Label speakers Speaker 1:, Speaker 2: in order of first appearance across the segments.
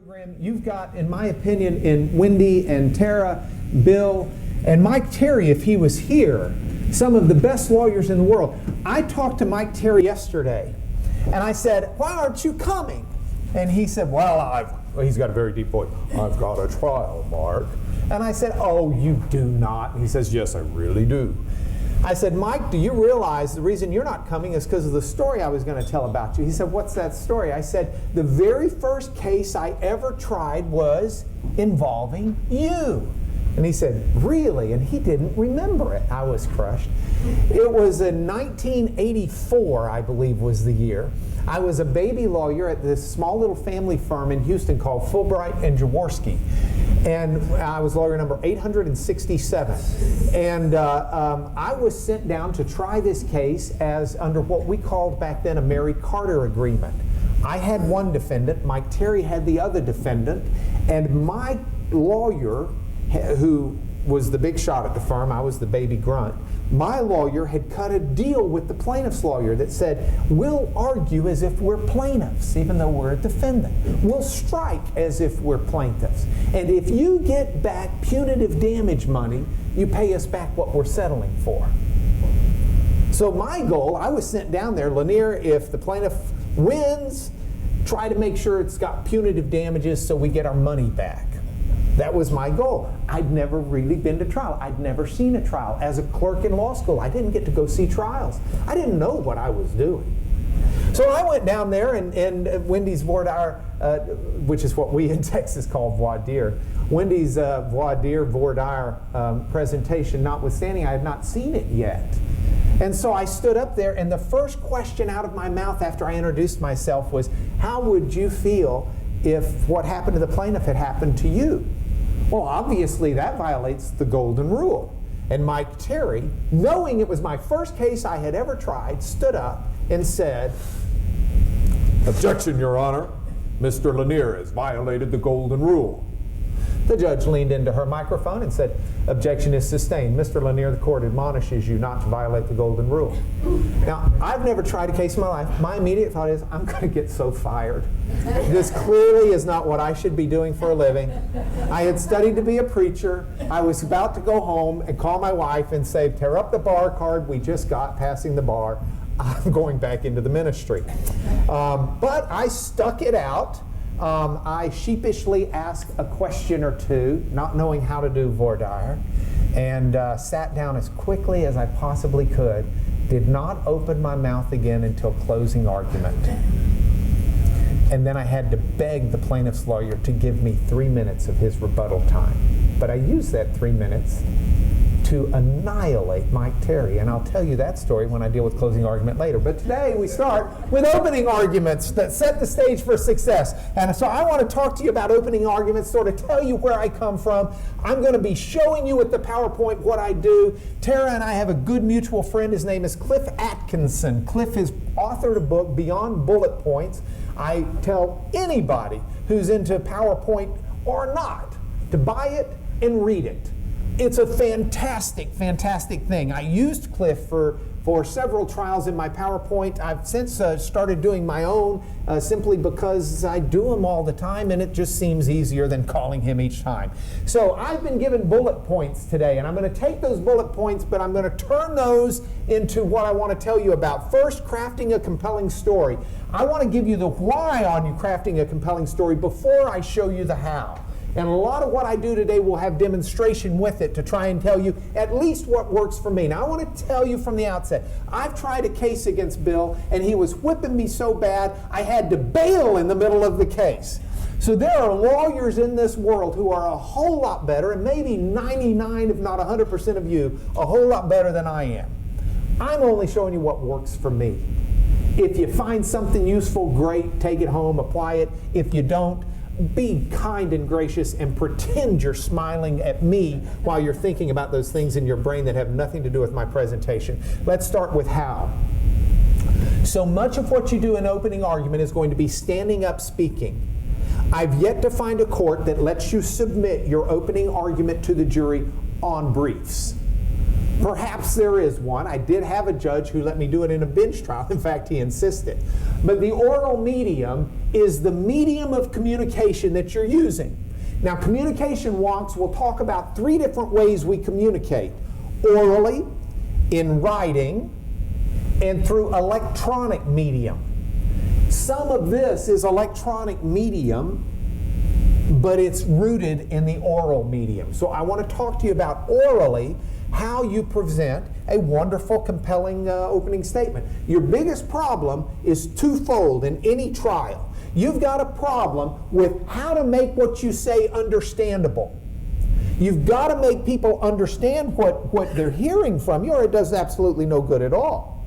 Speaker 1: program, you've got, in my opinion, in Wendy and Tara, Bill, and Mike Terry, if he was here, some of the best lawyers in the world. I talked to Mike Terry yesterday, and I said, "Why aren't you coming?" And he said, well, he's got a very deep voice. "I've got a trial, Mark." And I said, "Oh, you do not." And he says, "Yes, I really do." I said, "Mike, do you realize the reason you're not coming is because of the story I was going to tell about you?" He said, "What's that story?" I said, "The very first case I ever tried was involving you." And he said, "Really?" And he didn't remember it. I was crushed. It was in 1984, I believe was the year. I was a baby lawyer at this small little family firm in Houston called Fulbright and Jaworski. And I was lawyer number 867. And I was sent down to try this case as under what we called back then a Mary Carter agreement. I had one defendant, Mike Terry had the other defendant, and my lawyer, who was the big shot at the firm, I was the baby grunt, my lawyer had cut a deal with the plaintiff's lawyer that said, "We'll argue as if we're plaintiffs, even though we're a defendant. We'll strike as if we're plaintiffs. And if you get back punitive damage money, you pay us back what we're settling for." So my goal, I was sent down there, Lanier, if the plaintiff wins, try to make sure it's got punitive damages so we get our money back. That was my goal. I'd never really been to trial. I'd never seen a trial. As a clerk in law school, I didn't get to go see trials. I didn't know what I was doing. So I went down there, and Wendy's voir dire, which is what we in Texas call voir dire, Wendy's voir dire presentation notwithstanding, I had not seen it yet. And so I stood up there, and the first question out of my mouth after I introduced myself was, "How would you feel if what happened to the plaintiff had happened to you?" Well, obviously that violates the golden rule. And Mike Terry, knowing it was my first case I had ever tried, stood up and said, "Objection, Your Honor. Mr. Lanier has violated the golden rule." The judge leaned into her microphone and said, "Objection is sustained. Mr. Lanier, the court admonishes you not to violate the golden rule." Now, I've never tried a case in my life. My immediate thought is, I'm going to get so fired. This clearly is not what I should be doing for a living. I had studied to be a preacher. I was about to go home and call my wife and say, "Tear up the bar card we just got passing the bar. I'm going back into the ministry." But I stuck it out. I sheepishly asked a question or two, not knowing how to do voir dire, and sat down as quickly as I possibly could, did not open my mouth again until closing argument. And then I had to beg the plaintiff's lawyer to give me 3 minutes of his rebuttal time. But I used that 3 minutes to annihilate Mike Terry, and I'll tell you that story when I deal with closing argument later. But today we start with opening arguments that set the stage for success. And so I want to talk to you about opening arguments, sort of tell you where I come from. I'm going to be showing you with the PowerPoint what I do. Tara and I have a good mutual friend. His name is Cliff Atkinson. Cliff has authored a book, Beyond Bullet Points. I tell anybody who's into PowerPoint or not to buy it and read it. It's a fantastic, fantastic thing. I used Cliff for several trials in my PowerPoint. I've since started doing my own simply because I do them all the time, and it just seems easier than calling him each time. So I've been given bullet points today, and I'm going to take those bullet points, but I'm going to turn those into what I want to tell you about. First, crafting a compelling story. I want to give you the why on you crafting a compelling story before I show you the how. And a lot of what I do today will have demonstration with it to try and tell you at least what works for me. Now, I want to tell you from the outset, I've tried a case against Bill, and he was whipping me so bad, I had to bail in the middle of the case. So there are lawyers in this world who are a whole lot better, and maybe 99, if not 100% of you, a whole lot better than I am. I'm only showing you what works for me. If you find something useful, great, take it home, apply it. If you don't, be kind and gracious and pretend you're smiling at me while you're thinking about those things in your brain that have nothing to do with my presentation. Let's start with how. So much of what you do in opening argument is going to be standing up speaking. I've yet to find a court that lets you submit your opening argument to the jury on briefs. Perhaps there is one. I did have a judge who let me do it in a bench trial. In fact, he insisted. But the oral medium is the medium of communication that you're using. Now, communication wonks will talk about 3 different ways we communicate: orally, in writing, and through electronic medium. Some of this is electronic medium, but it's rooted in the oral medium. So I want to talk to you about orally, how you present a wonderful, compelling opening statement. Your biggest problem is twofold in any trial. You've got a problem with how to make what you say understandable. You've got to make people understand what they're hearing from you, or it does absolutely no good at all.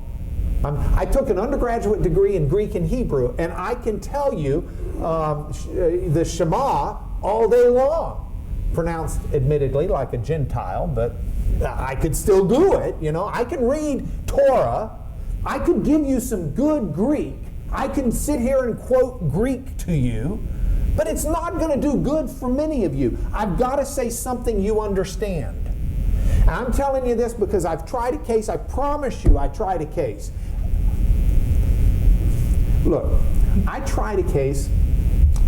Speaker 1: I took an undergraduate degree in Greek and Hebrew, and I can tell you the Shema all day long. Pronounced admittedly like a Gentile, but I could still do it. You know, I can read Torah. I could give you some good Greek. I can sit here and quote Greek to you, but it's not going to do good for many of you. I've got to say something you understand. And I'm telling you this because I've tried a case. I promise you I tried a case. Look, I tried a case.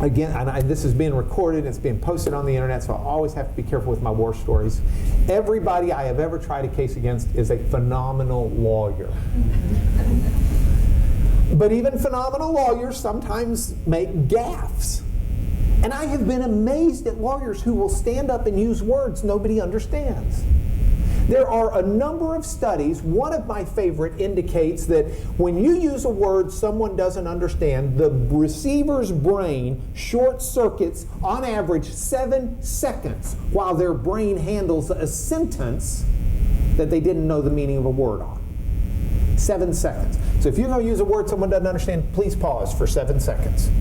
Speaker 1: Again, and this is being recorded, it's being posted on the internet, so I always have to be careful with my war stories. Everybody I have ever tried a case against is a phenomenal lawyer. But even phenomenal lawyers sometimes make gaffes. And I have been amazed at lawyers who will stand up and use words nobody understands. There are a number of studies. One of my favorite indicates that when you use a word someone doesn't understand, the receiver's brain short circuits on average 7 seconds while their brain handles a sentence that they didn't know the meaning of a word on. 7 seconds. So if you're going to use a word someone doesn't understand, please pause for 7 seconds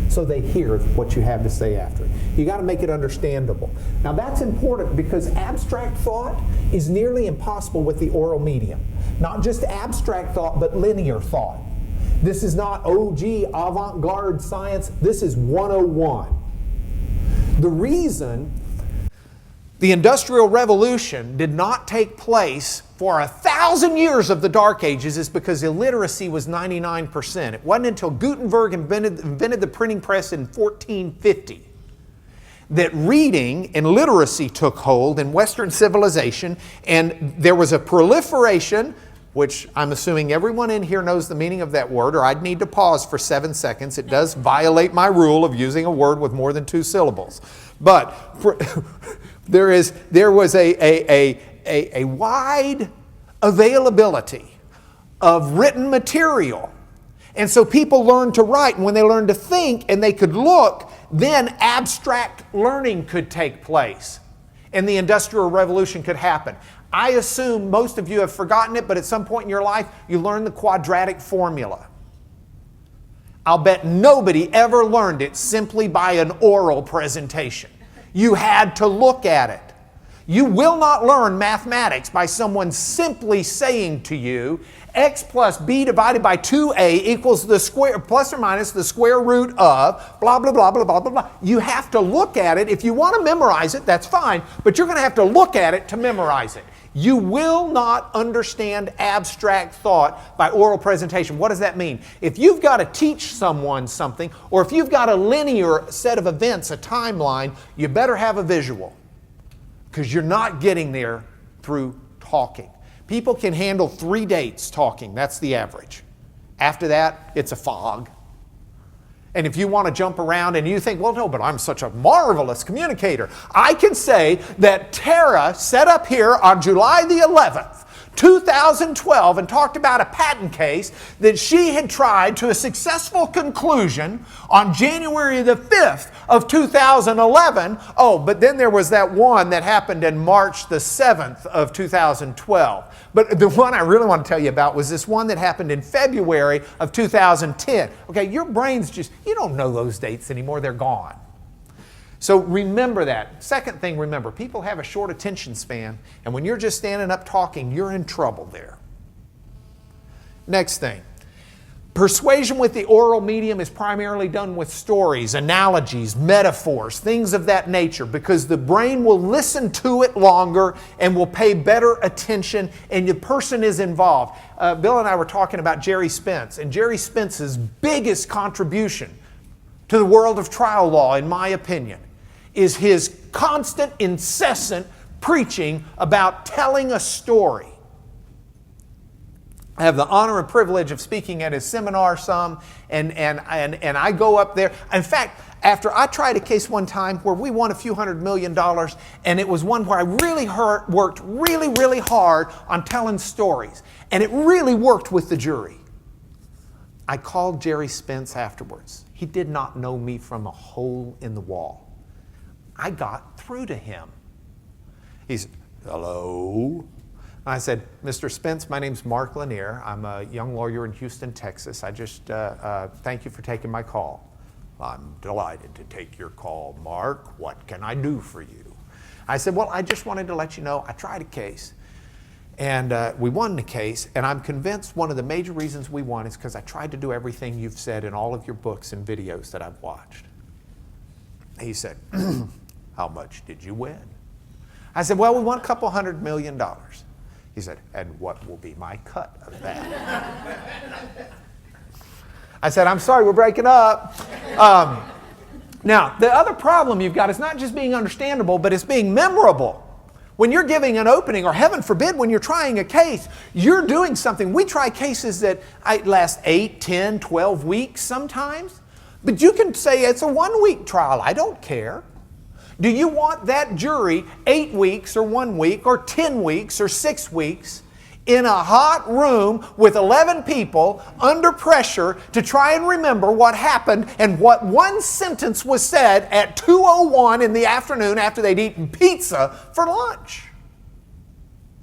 Speaker 1: so they hear what you have to say after it. You got to make it understandable. Now that's important because abstract thought is nearly impossible with the oral medium. Not just abstract thought, but linear thought. This is not avant-garde science. This is 101. The reason the Industrial Revolution did not take place for 1,000 years of the Dark Ages is because illiteracy was 99%. It wasn't until Gutenberg invented the printing press in 1450 that reading and literacy took hold in Western civilization, and there was a proliferation, which I'm assuming everyone in here knows the meaning of that word, or I'd need to pause for 7 seconds. It does violate my rule of using a word with more than 2 syllables. But there was a wide availability of written material. And so people learned to write, and when they learned to think and they could look, then abstract learning could take place. And the Industrial Revolution could happen. I assume most of you have forgotten it, but at some point in your life, you learned the quadratic formula. I'll bet nobody ever learned it simply by an oral presentation. You had to look at it. You will not learn mathematics by someone simply saying to you, x plus b divided by 2a equals the square, plus or minus the square root of blah, blah, blah, blah, blah, blah, blah. You have to look at it. If you want to memorize it, that's fine, but you're going to have to look at it to memorize it. You will not understand abstract thought by oral presentation. What does that mean? If you've got to teach someone something, or if you've got a linear set of events, a timeline, you better have a visual, because you're not getting there through talking. People can handle 3 dates talking. That's the average. After that, it's a fog. And if you want to jump around and you think, well, no, but I'm such a marvelous communicator. I can say that Tara sat up here on July the 11th, 2012, and talked about a patent case that she had tried to a successful conclusion on January the 5th of 2011. Oh, but then there was that one that happened in March the 7th of 2012. But the one I really want to tell you about was this one that happened in February of 2010. Okay, your brain's just, you don't know those dates anymore, they're gone. So remember that. Second thing, remember, people have a short attention span, and when you're just standing up talking, you're in trouble there. Next thing,
Speaker 2: Persuasion with the oral medium is primarily done with stories, analogies, metaphors, things of that nature, because the brain will listen to it longer and will pay better attention, and the person is involved. Bill and I were talking about Jerry Spence, and Jerry Spence's biggest contribution to the world of trial law, in my opinion, is his constant, incessant preaching about telling a story. I have the honor and privilege of speaking at his seminar some, and I go up there. In fact, after I tried a case one time where we won a few $100 million, and it was one where I really worked really hard on telling stories, and it really worked with the jury. I called Jerry Spence afterwards. He did not know me from a hole in the wall. I got through to him. He said, "Hello?" I said, "Mr. Spence, my name's Mark Lanier. I'm a young lawyer in Houston, Texas. I just thank you for taking my call." "I'm delighted to take your call, Mark. What can I do for you?" I said, "Well, I just wanted to let you know I tried a case, and we won the case, and I'm convinced one of the major reasons we won is because I tried to do everything you've said in all of your books and videos that I've watched." He said, "How much did you win?" I said, "Well, we won a couple $100 million. He said, "And what will be my cut of that?" I said, "I'm sorry, we're breaking up." Now, the other problem you've got is not just being understandable, but it's being memorable. When you're giving an opening, or heaven forbid, when you're trying a case, you're doing something. We try cases that last 8, 10, 12 weeks sometimes. But you can say it's a 1-week trial. I don't care. Do you want that jury 8 weeks or 1 week or 10 weeks or 6 weeks in a hot room with 11 people under pressure to try and remember what happened and what one sentence was said at 2:01 in the afternoon after they'd eaten pizza for lunch?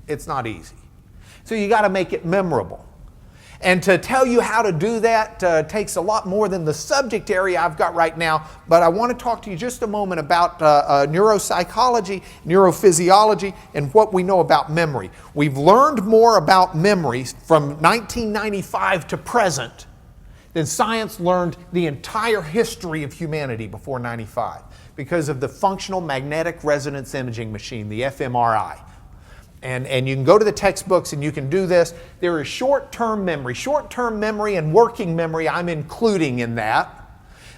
Speaker 2: It's not easy. So you got to make it memorable. And to tell you how to do that takes a lot more than the subject area I've got right now. But I want to talk to you just a moment about neuropsychology, neurophysiology, and what we know about memory. We've learned more about memory from 1995 to present than science learned the entire history of humanity before 95, because of the functional magnetic resonance imaging machine, the fMRI. And you can go to the textbooks and you can do this. There is short-term memory and working memory I'm including in that.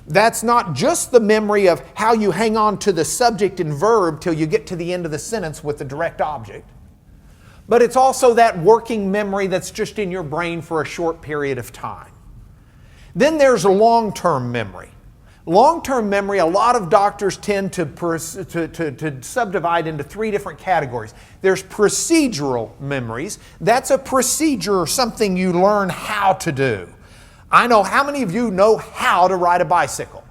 Speaker 2: That's not just the memory of how you hang on to the subject and verb till you get to the end of the sentence with the direct object. But it's also that working memory that's just in your brain for a short period of time. Then there's long-term memory. Long-term memory, a lot of doctors tend to subdivide into 3 different categories. There's procedural memories. That's a procedure or something you learn how to do. I know, how many of you know how to ride a bicycle?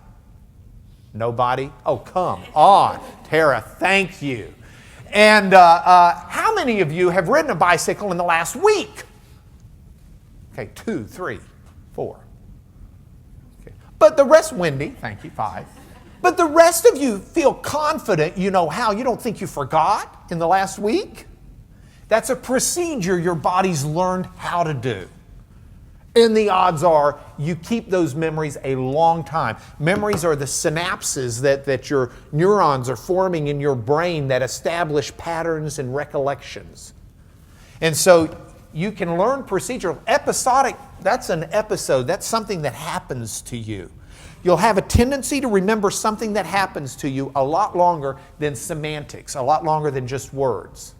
Speaker 2: Nobody? Oh, come on. Tara, thank you. And how many of you have ridden a bicycle in the last week? Okay, 2, 3, 4. But the rest, Wendy, thank you, 5. But the rest of you feel confident you know how. You don't think you forgot in the last week? That's a procedure your body's learned how to do. And the odds are you keep those memories a long time. Memories are the synapses that your neurons are forming in your brain that establish patterns and recollections. And so you can learn procedural. Episodic, that's an episode. That's something that happens to you. You'll have a tendency to remember something that happens to you a lot longer than semantics, a lot longer than just words.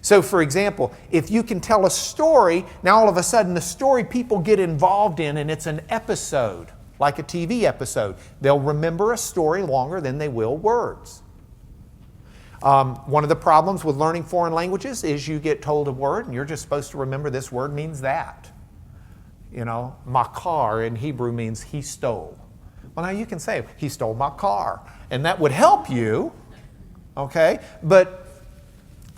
Speaker 2: So, for example, if you can tell a story, now all of a sudden the story people get involved in, and it's an episode, like a TV episode. They'll remember a story longer than they will words. One of the problems with learning foreign languages is you get told a word and you're just supposed to remember this word means that. You know, makar in Hebrew means he stole. Well, now you can say, he stole my car. And that would help you, okay? But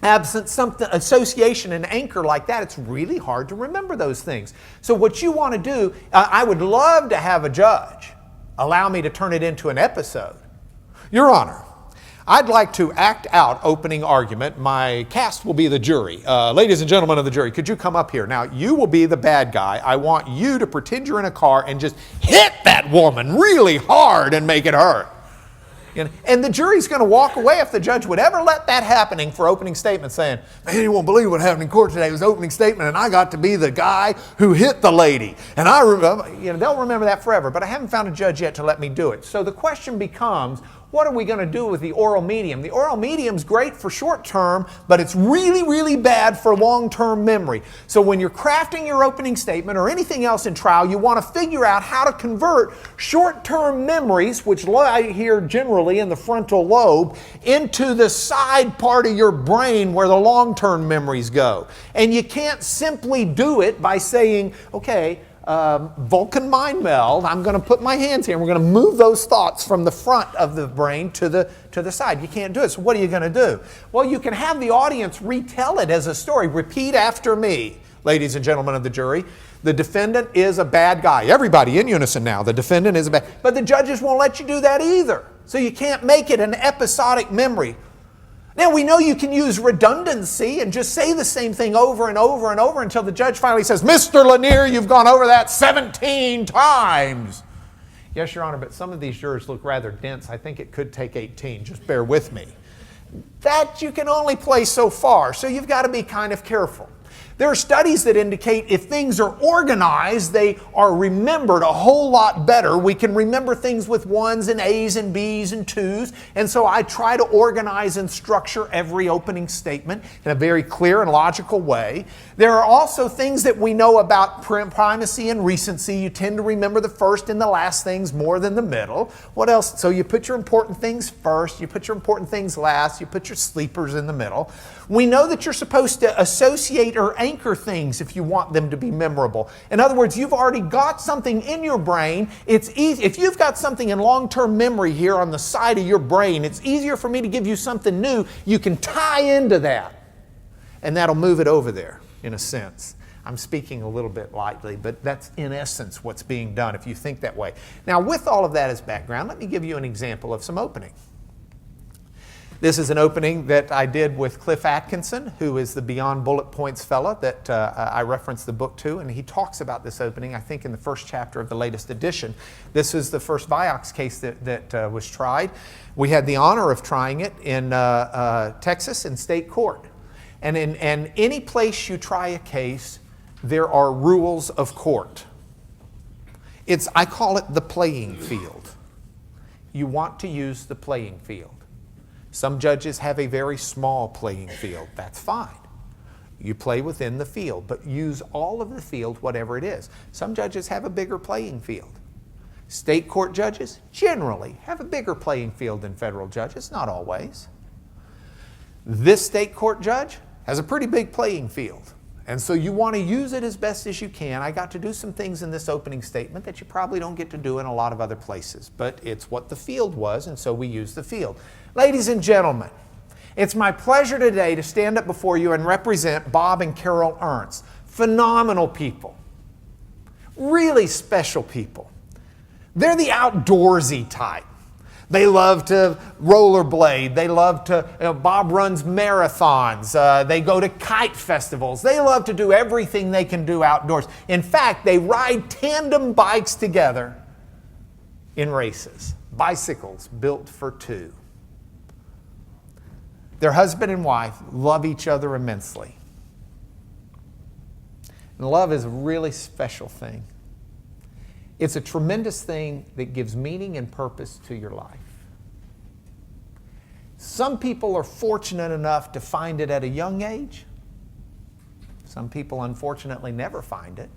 Speaker 2: absent something, association and anchor like that, it's really hard to remember those things. So what you want to do, I would love to have a judge allow me to turn it into an episode. Your Honor, I'd like to act out opening argument. My cast will be the jury. Ladies and gentlemen of the jury, could you come up here? Now, you will be the bad guy. I want you to pretend you're in a car and just hit that woman really hard and make it hurt. And the jury's going to walk away, if the judge would ever let that happening for opening statement, saying, man, you won't believe what happened in court today. It was opening statement, and I got to be the guy who hit the lady. And I remember, they'll remember that forever, but I haven't found a judge yet to let me do it. So the question becomes, what are we going to do with the oral medium? The oral medium's great for short term, but it's really, really bad for long-term memory. So when you're crafting your opening statement or anything else in trial, you want to figure out how to convert short-term memories, which lie here generally in the frontal lobe, into the side part of your brain where the long-term memories go. And you can't simply do it by saying, okay, Vulcan mind meld, I'm going to put my hands here and we're going to move those thoughts from the front of the brain to the side. You can't do it. So what are you going to do? Well, you can have the audience retell it as a story. Repeat after me, ladies and gentlemen of the jury. The defendant is a bad guy. Everybody in unison now. The defendant is a bad guy. But the judges won't let you do that either. So you can't make it an episodic memory. Now, we know you can use redundancy and just say the same thing over and over and over until the judge finally says, Mr. Lanier, you've gone over that 17 times. Yes, Your Honor, but some of these jurors look rather dense. I think it could take 18. Just bear with me. That you can only play so far, so you've got to be kind of careful. There are studies that indicate if things are organized, they are remembered a whole lot better. We can remember things with ones and A's and B's and twos. And so I try to organize and structure every opening statement in a very clear and logical way. There are also things that we know about primacy and recency. You tend to remember the first and the last things more than the middle. What else? So you put your important things first, you put your important things last, you put your sleepers in the middle. We know that you're supposed to associate or anchor things if you want them to be memorable. In other words, you've already got something in your brain. It's easy. If you've got something in long-term memory here on the side of your brain, it's easier for me to give you something new. You can tie into that, and that'll move it over there, in a sense. I'm speaking a little bit lightly, but that's in essence what's being done if you think that way. Now, with all of that as background, let me give you an example of some opening. This is an opening that I did with Cliff Atkinson, who is the Beyond Bullet Points fella that I referenced the book to, and he talks about this opening, I think, in the first chapter of the latest edition. This is the first Vioxx case that was tried. We had the honor of trying it in Texas in state court. And in any place you try a case, there are rules of court. I call it the playing field. You want to use the playing field. Some judges have a very small playing field. That's fine. You play within the field, but use all of the field, whatever it is. Some judges have a bigger playing field. State court judges generally have a bigger playing field than federal judges, not always. This state court judge has a pretty big playing field. And so you want to use it as best as you can. I got to do some things in this opening statement that you probably don't get to do in a lot of other places, but it's what the field was, and so we use the field. Ladies and gentlemen, it's my pleasure today to stand up before you and represent Bob and Carol Ernst. Phenomenal people. Really special people. They're the outdoorsy type. They love to rollerblade. They love to, Bob runs marathons. They go to kite festivals. They love to do everything they can do outdoors. In fact, they ride tandem bikes together in races. Bicycles built for two. Their husband and wife love each other immensely. And love is a really special thing. It's a tremendous thing that gives meaning and purpose to your life. Some people are fortunate enough to find it at a young age. Some people, unfortunately, never find it.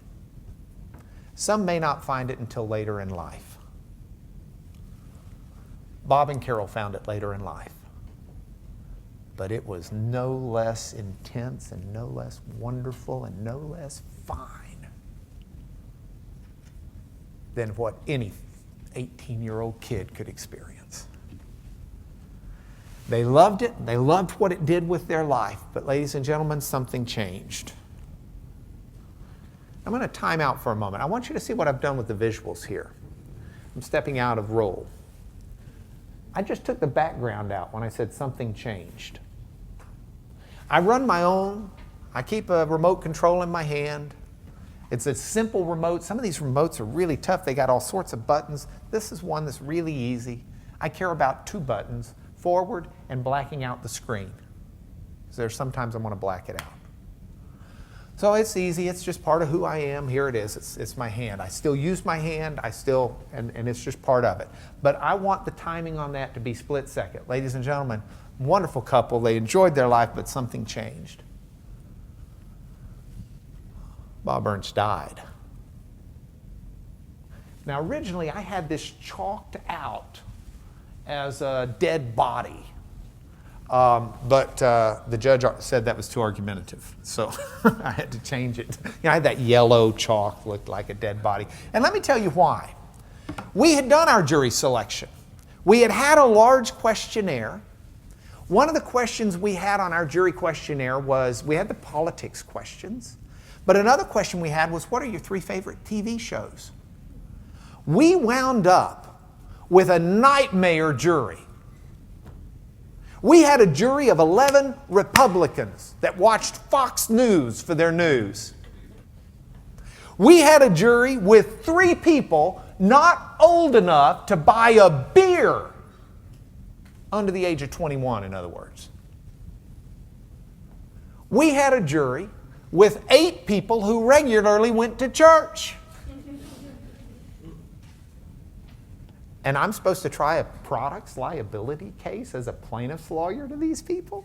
Speaker 2: Some may not find it until later in life. Bob and Carol found it later in life. But it was no less intense and no less wonderful and no less fine than what any 18-year-old kid could experience. They loved it. They loved what it did with their life. But ladies and gentlemen, something changed. I'm going to time out for a moment. I want you to see what I've done with the visuals here. I'm stepping out of role. I just took the background out when I said something changed. I run my own. I keep a remote control in my hand. It's a simple remote. Some of these remotes are really tough. They got all sorts of buttons. This is one that's really easy. I care about 2 buttons, forward and blacking out the screen. Because there's sometimes I want to black it out. So it's easy. It's just part of who I am. Here it is. It's my hand. I still use my hand. And it's just part of it. But I want the timing on that to be split second. Ladies and gentlemen, wonderful couple. They enjoyed their life, but something changed. Bob Ernst died. Now, originally, I had this chalked out as a dead body. But the judge said that was too argumentative, so I had to change it. I had that yellow chalk, looked like a dead body. And let me tell you why. We had done our jury selection. We had a large questionnaire. One of the questions we had on our jury questionnaire was, we had the politics questions, but another question we had was, what are your 3 favorite TV shows? We wound up with a nightmare jury. We had a jury of 11 Republicans that watched Fox News for their news. We had a jury with 3 people not old enough to buy a beer. Under the age of 21, in other words. We had a jury with 8 people who regularly went to church. And I'm supposed to try a products liability case as a plaintiff's lawyer to these people?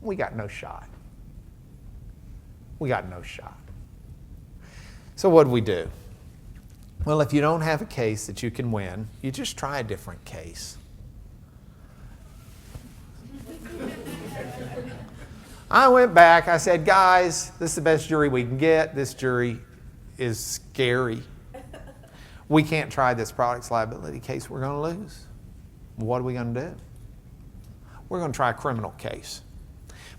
Speaker 2: We got no shot. We got no shot. So what do we do? Well, if you don't have a case that you can win, you just try a different case. I went back, I said, guys, this is the best jury we can get. This jury is scary. We can't try this products liability case. We're going to lose. What are we going to do? We're going to try a criminal case.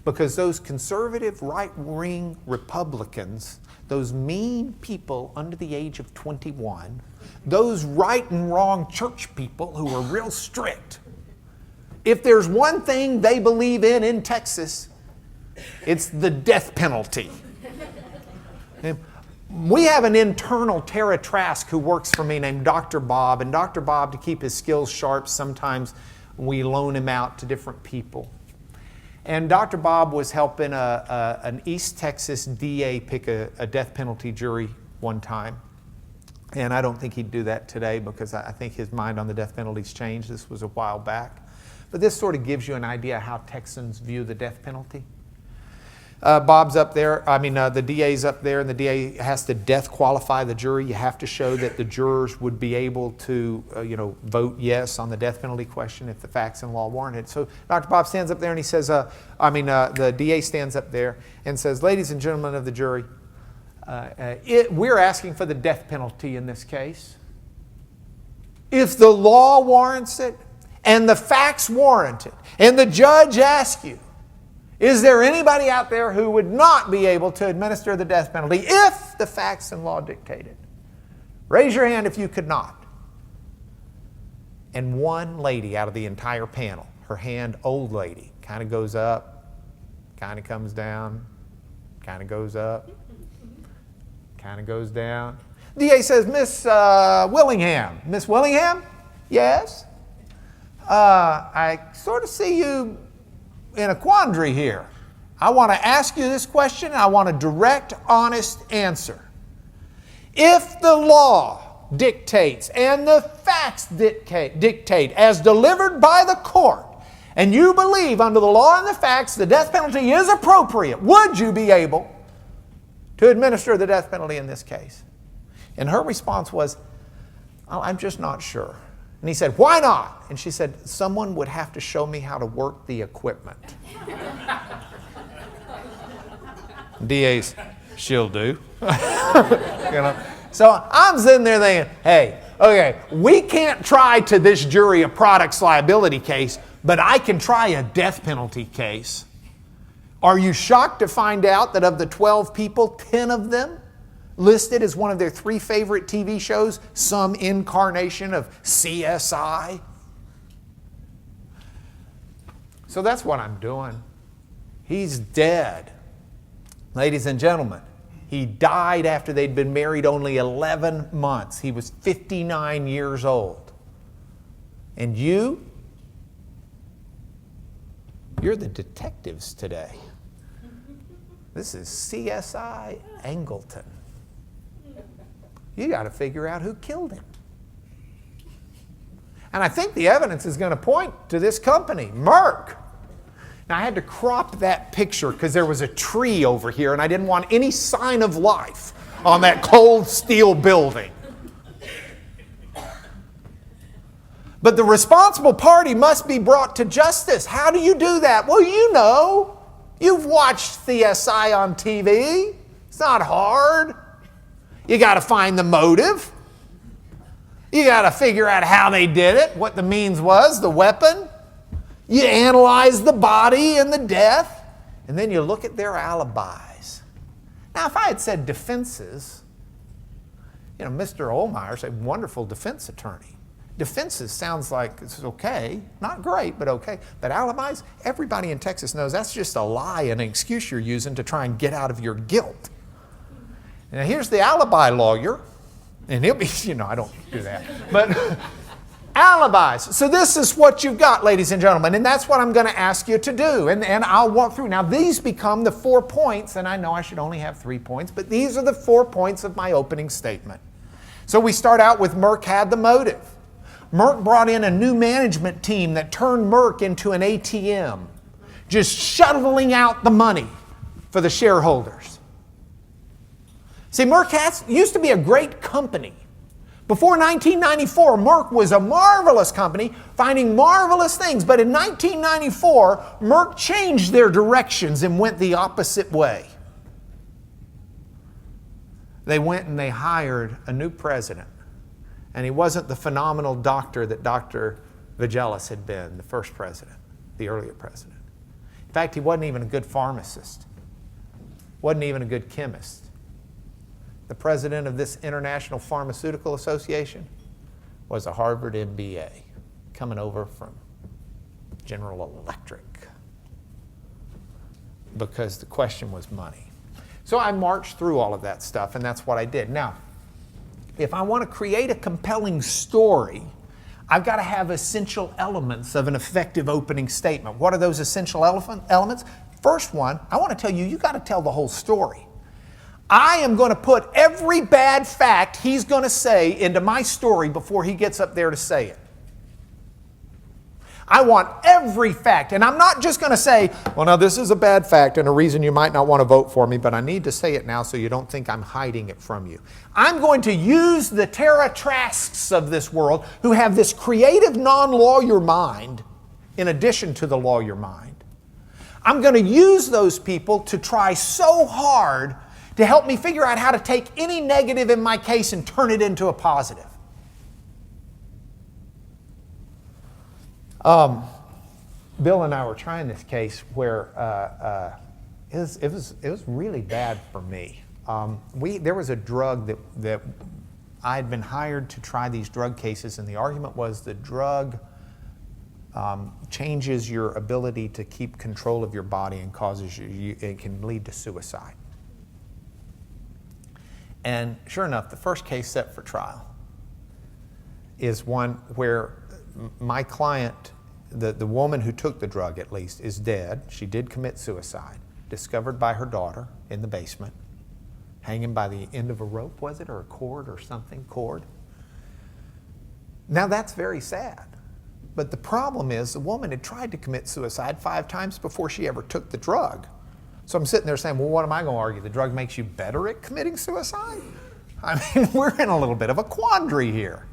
Speaker 2: Because those conservative right-wing Republicans, those mean people under the age of 21, those right and wrong church people who are real strict, if there's one thing they believe in Texas, it's the death penalty. We have an internal Tara Trask who works for me named Dr. Bob. And Dr. Bob, to keep his skills sharp, sometimes we loan him out to different people. And Dr. Bob was helping an East Texas DA pick a death penalty jury one time. And I don't think he'd do that today because I think his mind on the death penalty's changed. This was a while back. But this sort of gives you an idea how Texans view the death penalty. Bob's up there, the DA's up there, and the DA has to death qualify the jury. You have to show that the jurors would be able to, vote yes on the death penalty question if the facts and law warrant it. So Dr. Bob stands up there and he says, the DA stands up there and says, ladies and gentlemen of the jury, we're asking for the death penalty in this case. If the law warrants it and the facts warrant it, and the judge asks you, is there anybody out there who would not be able to administer the death penalty if the facts and law dictate it? Raise your hand if you could not. And one lady out of the entire panel, her hand, old lady, kind of goes up, kind of comes down, kind of goes up, kind of goes down. DA says, Miss Willingham. Miss Willingham? Yes? I sort of see you in a quandary here. I want to ask you this question, and I want a direct, honest answer. If the law dictates and the facts dictate as delivered by the court, and you believe under the law and the facts the death penalty is appropriate, would you be able to administer the death penalty in this case? And her response was, I'm just not sure. And he said, why not? And she said, someone would have to show me how to work the equipment. DA's, she'll do. So I'm sitting there thinking, hey, okay, we can't try to this jury a products liability case, but I can try a death penalty case. Are you shocked to find out that of the 12 people, 10 of them listed as one of their 3 favorite TV shows, some incarnation of CSI? So that's what I'm doing. He's dead. Ladies and gentlemen, he died after they'd been married only 11 months. He was 59 years old. And you're the detectives today. This is CSI Angleton. You got to figure out who killed him. And I think the evidence is going to point to this company, Merck. Now, I had to crop that picture because there was a tree over here and I didn't want any sign of life on that cold steel building. But the responsible party must be brought to justice. How do you do that? Well, you know. You've watched CSI on TV. It's not hard. You got to find the motive. You got to figure out how they did it, what the means was, the weapon. You analyze the body and the death, and then you look at their alibis. Now, if I had said defenses, Mr. Ohlmeyer's a wonderful defense attorney. Defenses sounds like it's okay, not great, but okay. But alibis, everybody in Texas knows that's just a lie and an excuse you're using to try and get out of your guilt. Now, here's the alibi lawyer. And he'll be, I don't do that. But alibis. So this is what you've got, ladies and gentlemen. And that's what I'm going to ask you to do. And I'll walk through. Now, these become the 4 points. And I know I should only have 3 points. But these are the 4 points of my opening statement. So we start out with Merck had the motive. Merck brought in a new management team that turned Merck into an ATM. Just shoveling out the money for the shareholders. See, Merck used to be a great company. Before 1994, Merck was a marvelous company, finding marvelous things. But in 1994, Merck changed their directions and went the opposite way. They went and they hired a new president. And he wasn't the phenomenal doctor that Dr. Vioxx had been, the first president, the earlier president. In fact, he wasn't even a good pharmacist. Wasn't even a good chemist. The president of this International Pharmaceutical Association was a Harvard MBA coming over from General Electric because the question was money. So I marched through all of that stuff, and that's what I did. Now, if I want to create a compelling story, I've got to have essential elements of an effective opening statement. What are those essential elements? First one, I want to tell you, you got to tell the whole story. I am going to put every bad fact he's going to say into my story before he gets up there to say it. I want every fact. And I'm not just going to say, well, now this is a bad fact and a reason you might not want to vote for me, but I need to say it now so you don't think I'm hiding it from you. I'm going to use the Tara Trasks of this world who have this creative non-lawyer mind in addition to the lawyer mind. I'm going to use those people to try so hard to help me figure out how to take any negative in my case and turn it into a positive. Bill and I were trying this case where it was really bad for me. There was a drug that I had been hired to try these drug cases, and the argument was the drug changes your ability to keep control of your body and it can lead to suicide. And sure enough, the first case set for trial is one where my client, the woman who took the drug at least, is dead. She did commit suicide, discovered by her daughter in the basement, hanging by the end of a rope, was it, or a cord or something, cord. Now that's very sad. But the problem is the woman had tried to commit suicide 5 times before she ever took the drug. So I'm sitting there saying, well, what am I going to argue? The drug makes you better at committing suicide? I mean, we're in a little bit of a quandary here.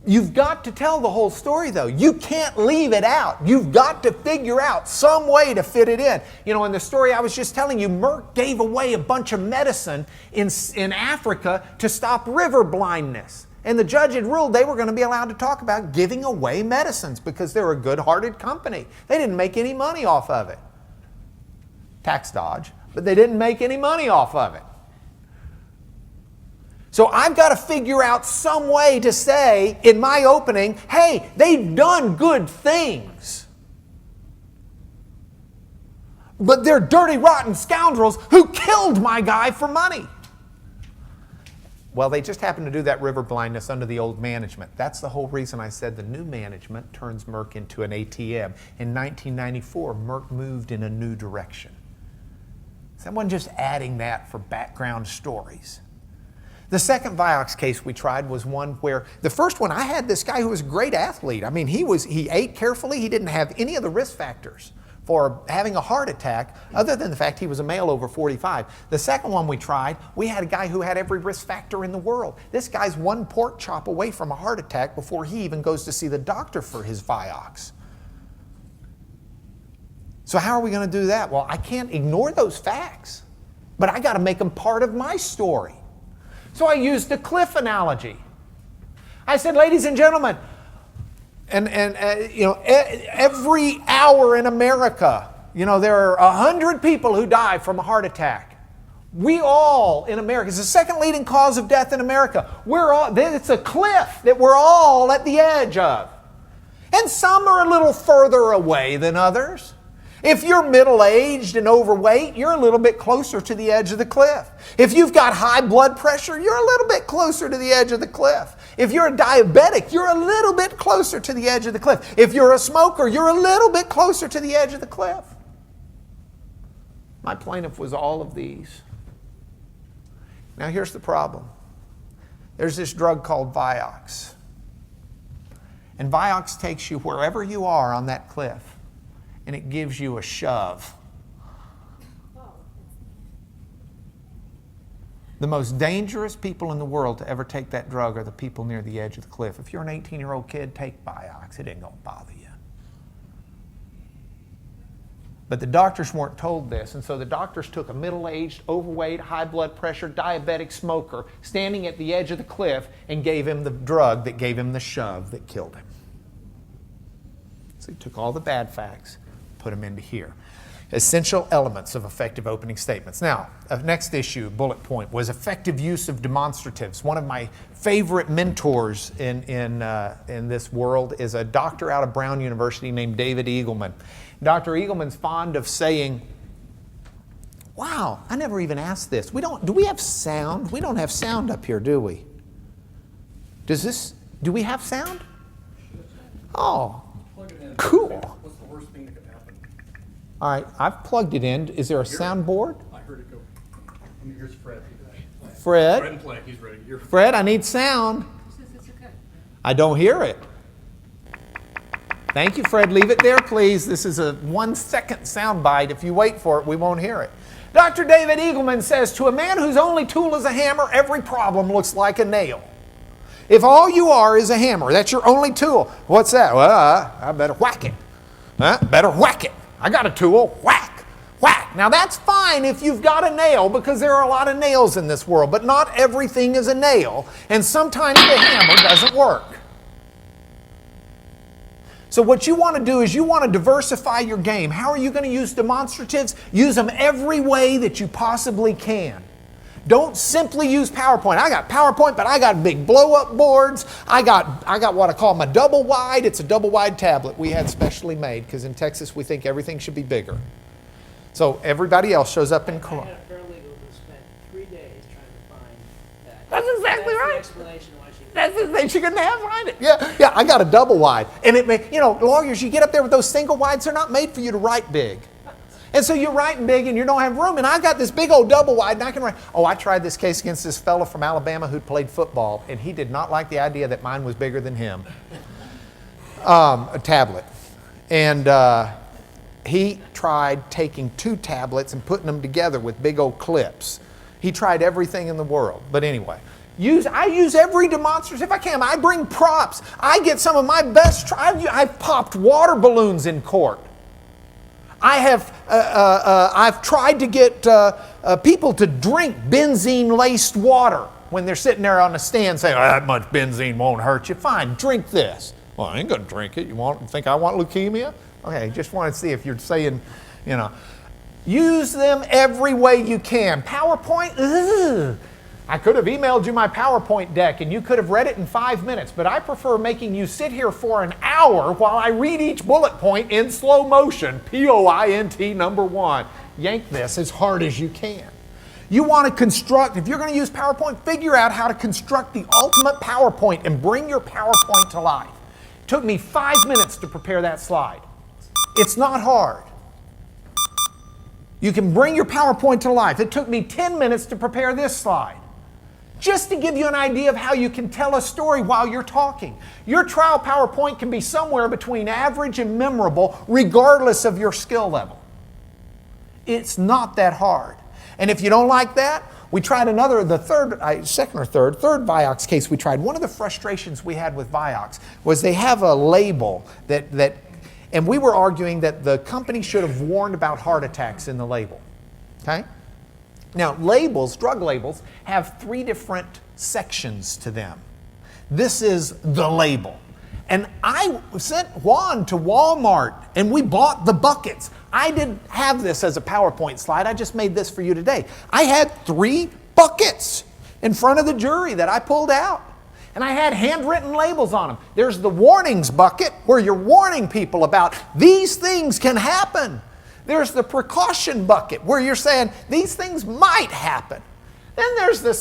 Speaker 2: You've got to tell the whole story, though. You can't leave it out. You've got to figure out some way to fit it in. In the story I was just telling you, Merck gave away a bunch of medicine in Africa to stop river blindness. And the judge had ruled they were going to be allowed to talk about giving away medicines because they're a good-hearted company. They didn't make any money off of it. Tax dodge, but they didn't make any money off of it. So I've got to figure out some way to say in my opening, hey, they've done good things. but they're dirty, rotten scoundrels who killed my guy for money. Well, they just happened to do that river blindness under the old management. That's the whole reason I said the new management turns Merck into an ATM. In 1994, Merck moved in a new direction. Someone just adding that for background stories. The second Vioxx case we tried was one where, the first one, I had this guy who was a great athlete. I mean, he ate carefully. He didn't have any of the risk factors for having a heart attack, other than the fact he was a male over 45. The second one we tried, we had a guy who had every risk factor in the world. This guy's one pork chop away from a heart attack before he even goes to see the doctor for his Vioxx. So how are we going to do that? Well, I can't ignore those facts, but I got to make them part of my story. So I used the cliff analogy. I said, ladies and gentlemen, every hour in America, there are 100 people who die from a heart attack. We all in America, it's the second leading cause of death in America. It's a cliff that we're all at the edge of. And some are a little further away than others. If you're middle-aged and overweight, you're a little bit closer to the edge of the cliff. If you've got high blood pressure, you're a little bit closer to the edge of the cliff. If you're a diabetic, you're a little bit closer to the edge of the cliff. If you're a smoker, you're a little bit closer to the edge of the cliff. My plaintiff was all of these. Now here's the problem. There's this drug called Vioxx. And Vioxx takes you wherever you are on that cliff, and it gives you a shove. The most dangerous people in the world to ever take that drug are the people near the edge of the cliff. If you're an 18-year-old kid, take Vioxx. It ain't going to bother you. But the doctors weren't told this, and so the doctors took a middle-aged, overweight, high blood pressure, diabetic smoker standing at the edge of the cliff and gave him the drug that gave him the shove that killed him. So he took all the bad facts, put them into here. Essential elements of effective opening statements. Now, next issue, bullet point, was effective use of demonstratives. One of my favorite mentors in this world is a doctor out of Brown University named David Eagleman. Dr. Eagleman's fond of saying, wow, I never even asked this. Do we have sound? We don't have sound up here, do we? Do we have sound? Oh, cool.
Speaker 3: What's the worst thing that could happen?
Speaker 2: All right, I've plugged it in. Is there a soundboard?
Speaker 3: I heard it go. Here's Fred.
Speaker 2: Fred?
Speaker 3: Fred and play. He's ready.
Speaker 2: Fred, I need sound. I don't hear it. Thank you, Fred. Leave it there, please. This is a 1-second sound bite. If you wait for it, we won't hear it. Dr. David Eagleman says, to a man whose only tool is a hammer, every problem looks like a nail. If all you are is a hammer, that's your only tool. What's that? Well, I better whack it. Better whack it. I got a tool. Whack. Whack. Now that's fine if you've got a nail, because there are a lot of nails in this world, but not everything is a nail, and sometimes the hammer doesn't work. So what you want to do is you want to diversify your game. How are you going to use demonstratives? Use them every way that you possibly can. Don't simply use PowerPoint. I got PowerPoint, but I got big blow-up boards. I got what I call my double wide. It's a double wide tablet we had specially made, because in Texas we think everything should be bigger. So everybody else shows up in Cologne.
Speaker 4: I had a paralegal who spent 3 days trying to find that.
Speaker 2: That's exactly right.
Speaker 4: The explanation why she.
Speaker 2: That's the thing, she couldn't find it. Yeah, I got a double wide. And it may, lawyers, you get up there with those single wides, they're not made for you to write big. And so you're writing big and you don't have room. And I got this big old double wide and I can write. Oh, I tried this case against this fellow from Alabama who'd played football, and he did not like the idea that mine was bigger than him. A tablet. And he tried taking 2 tablets and putting them together with big old clips. He tried everything in the world. But anyway, I use every demonstrative I can. I bring props. I get some of my best. I've popped water balloons in court. I've tried to get people to drink benzene-laced water when they're sitting there on the stand saying, oh, that much benzene won't hurt you. Fine, drink this. Well, I ain't going to drink it. You think I want leukemia? Okay, just want to see if you're saying, Use them every way you can. PowerPoint, I could have emailed you my PowerPoint deck and you could have read it in 5 minutes, but I prefer making you sit here for an hour while I read each bullet point in slow motion, POINT number 1. Yank this as hard as you can. You want to construct, if you're going to use PowerPoint, figure out how to construct the ultimate PowerPoint and bring your PowerPoint to life. It took me 5 minutes to prepare that slide. It's not hard. You can bring your PowerPoint to life. It took me 10 minutes to prepare this slide. Just to give you an idea of how you can tell a story while you're talking. Your trial PowerPoint can be somewhere between average and memorable, regardless of your skill level. It's not that hard. And if you don't like that, we tried second or third Vioxx case we tried. One of the frustrations we had with Vioxx was they have a label and we were arguing that the company should have warned about heart attacks in the label. Okay? Now, labels, drug labels, have 3 different sections to them. This is the label. And I sent Juan to Walmart and we bought the buckets. I didn't have this as a PowerPoint slide. I just made this for you today. I had 3 buckets in front of the jury that I pulled out. And I had handwritten labels on them. There's the warnings bucket where you're warning people about these things can happen. There's the precaution bucket where you're saying these things might happen. Then there's the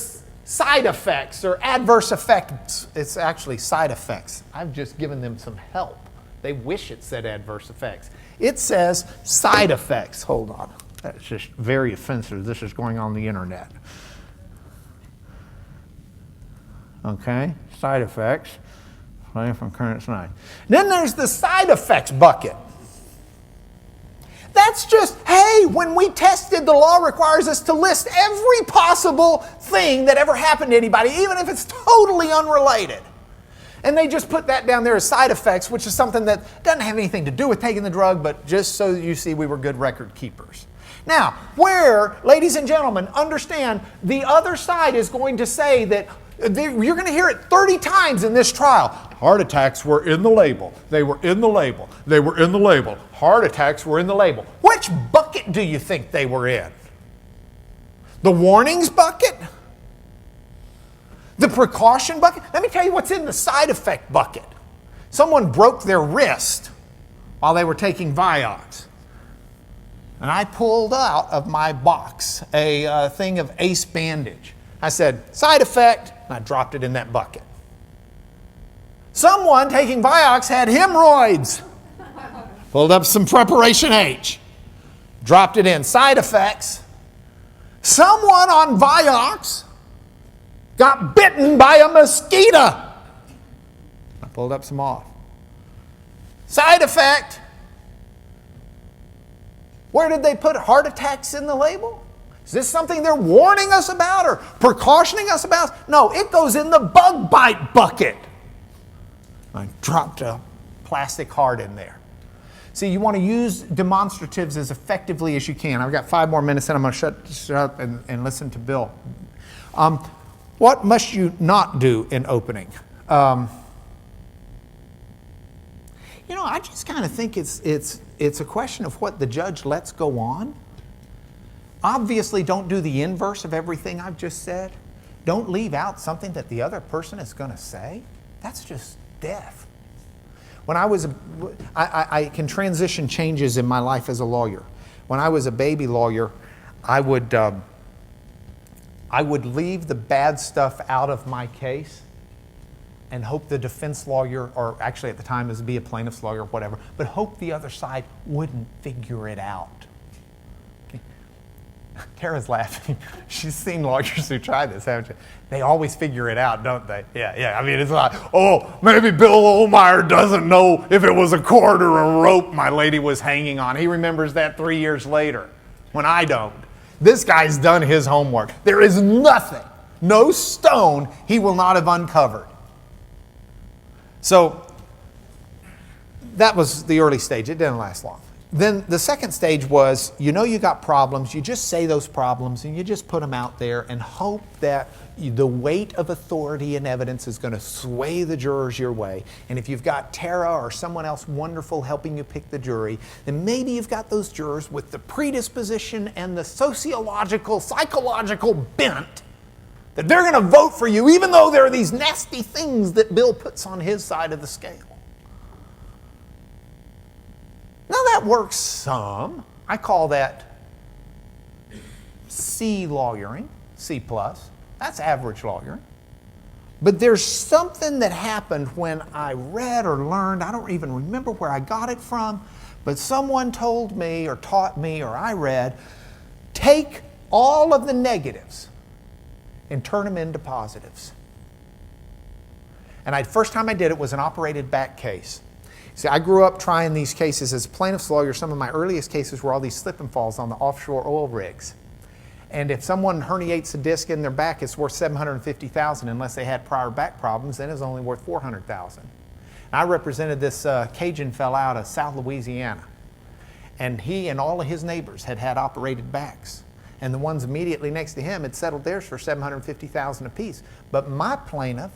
Speaker 2: side effects or adverse effects. It's actually side effects. I've just given them some help. They wish it said adverse effects. It says side effects. Hold on. That's just very offensive. This is going on the internet. Okay, side effects. Playing from current slide. Then there's the side effects bucket. That's just, hey, when we tested, the law requires us to list every possible thing that ever happened to anybody, even if it's totally unrelated. And they just put that down there as side effects, which is something that doesn't have anything to do with taking the drug, but just so you see we were good record keepers. Now, where, ladies and gentlemen, understand the other side is going to say that you're going to hear it 30 times in this trial. Heart attacks were in the label. They were in the label. They were in the label. Heart attacks were in the label. Which bucket do you think they were in? The warnings bucket? The precaution bucket? Let me tell you what's in the side effect bucket. Someone broke their wrist while they were taking Vioxx. And I pulled out of my box a thing of Ace bandage. I said, side effect, and I dropped it in that bucket. Someone taking Vioxx had hemorrhoids. Pulled up some preparation H. Dropped it in. Side effects. Someone on Vioxx got bitten by a mosquito. I pulled up some off. Side effect. Where did they put heart attacks in the label? Is this something they're warning us about or precautioning us about? No, it goes in the bug bite bucket. I dropped a plastic heart in there. See, you want to use demonstratives as effectively as you can. I've got 5 more minutes and I'm going to shut up and listen to Bill. What must you not do in opening? I just kind of think it's a question of what the judge lets go on. Obviously, don't do the inverse of everything I've just said. Don't leave out something that the other person is going to say. That's just death. When I can transition changes in my life as a lawyer. When I was a baby lawyer, I would leave the bad stuff out of my case and hope the defense lawyer, or actually at the time it was be a plaintiff's lawyer or whatever, but hope the other side wouldn't figure it out. Tara's laughing. She's seen lawyers who try this, haven't you? They always figure it out, don't they? Yeah. I mean, it's like, oh, maybe Bill Ohlmeyer doesn't know if it was a cord or a rope my lady was hanging on. He remembers that 3 years later when I don't. This guy's done his homework. There is nothing, no stone he will not have uncovered. So that was the early stage. It didn't last long. Then the second stage was, you got problems, you just say those problems and you just put them out there and hope that the weight of authority and evidence is going to sway the jurors your way. And if you've got Tara or someone else wonderful helping you pick the jury, then maybe you've got those jurors with the predisposition and the psychological bent that they're going to vote for you even though there are these nasty things that Bill puts on his side of the scale. Now that works some. I call that C lawyering, C plus. That's average lawyering. But there's something that happened when I read or learned, I don't even remember where I got it from, but someone told me or taught me or I read, take all of the negatives and turn them into positives. And the first time I did it was an operated back case. See, I grew up trying these cases as a plaintiff's lawyer. Some of my earliest cases were all these slip and falls on the offshore oil rigs. And if someone herniates a disc in their back, it's worth $750,000 unless they had prior back problems, then it's only worth $400,000. I represented this Cajun fella out of South Louisiana. And he and all of his neighbors had had operated backs. And the ones immediately next to him had settled theirs for $750,000 apiece. But my plaintiff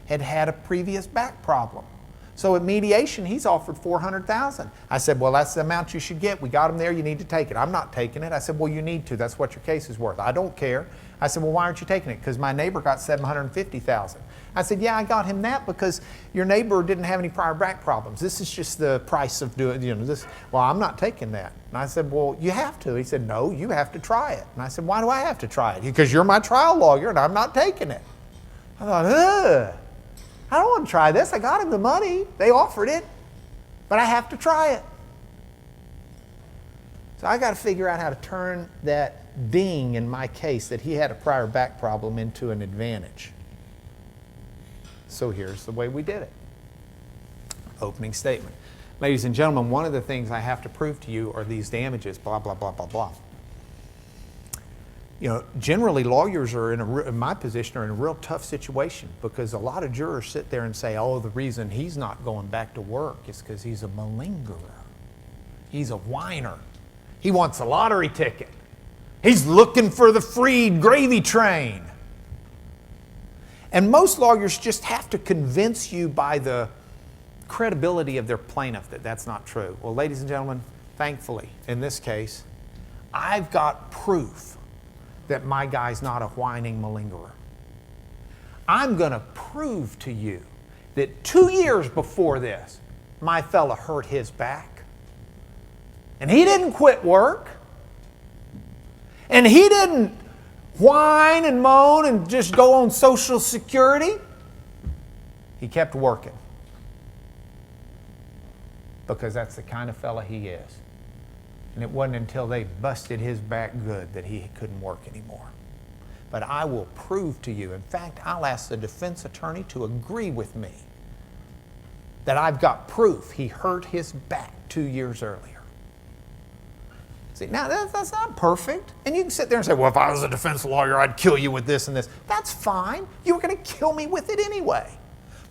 Speaker 2: had had a previous back problem. So at mediation, he's offered $400,000. I said, well, that's the amount you should get. We got him there. You need to take it. I'm not taking it. I said, well, you need to. That's what your case is worth. I don't care. I said, well, why aren't you taking it? Because my neighbor got $750,000. I said, yeah, I got him that because your neighbor didn't have any prior back problems. This is just the price of doing, this. Well, I'm not taking that. And I said, well, you have to. He said, no, you have to try it. And I said, why do I have to try it? Because you're my trial lawyer and I'm not taking it. I thought, ugh. I don't want to try this. I got him the money. They offered it. But I have to try it. So I got to figure out how to turn that ding in my case that he had a prior back problem into an advantage. So here's the way we did it. Opening statement. Ladies and gentlemen, one of the things I have to prove to you are these damages, blah, blah, blah, blah, blah. Generally lawyers are in my position are in a real tough situation because a lot of jurors sit there and say, oh, the reason he's not going back to work is because he's a malingerer. He's a whiner. He wants a lottery ticket. He's looking for the free gravy train. And most lawyers just have to convince you by the credibility of their plaintiff that that's not true. Well, ladies and gentlemen, thankfully, in this case, I've got proof that my guy's not a whining malingerer. I'm going to prove to you that 2 years before this, my fella hurt his back. And he didn't quit work. And he didn't whine and moan and just go on Social Security. He kept working. Because that's the kind of fella he is. And it wasn't until they busted his back good that he couldn't work anymore. But I will prove to you, in fact, I'll ask the defense attorney to agree with me that I've got proof he hurt his back 2 years earlier. See, now that's not perfect. And you can sit there and say, well, if I was a defense lawyer, I'd kill you with this and this. That's fine. You were going to kill me with it anyway.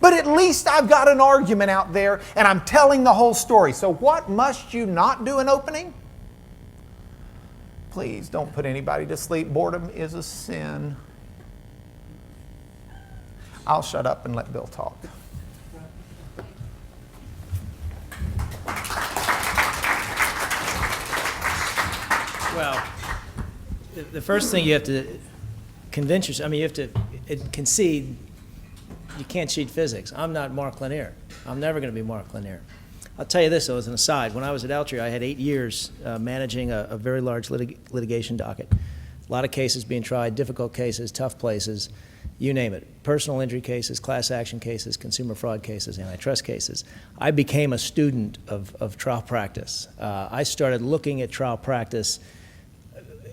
Speaker 2: But at least I've got an argument out there and I'm telling the whole story. So what must you not do in opening? Please don't put anybody to sleep. Boredom is a sin. I'll shut up and let Bill talk.
Speaker 4: Well, the first thing you have to convince yourself, you have to concede you can't cheat physics. I'm not Mark Lanier. I'm never going to be Mark Lanier. I'll tell you this, though, as an aside. When I was at Altria, I had 8 years managing a very large litigation docket. A lot of cases being tried, difficult cases, tough places, you name it. Personal injury cases, class action cases, consumer fraud cases, antitrust cases. I became a student of trial practice. I started looking at trial practice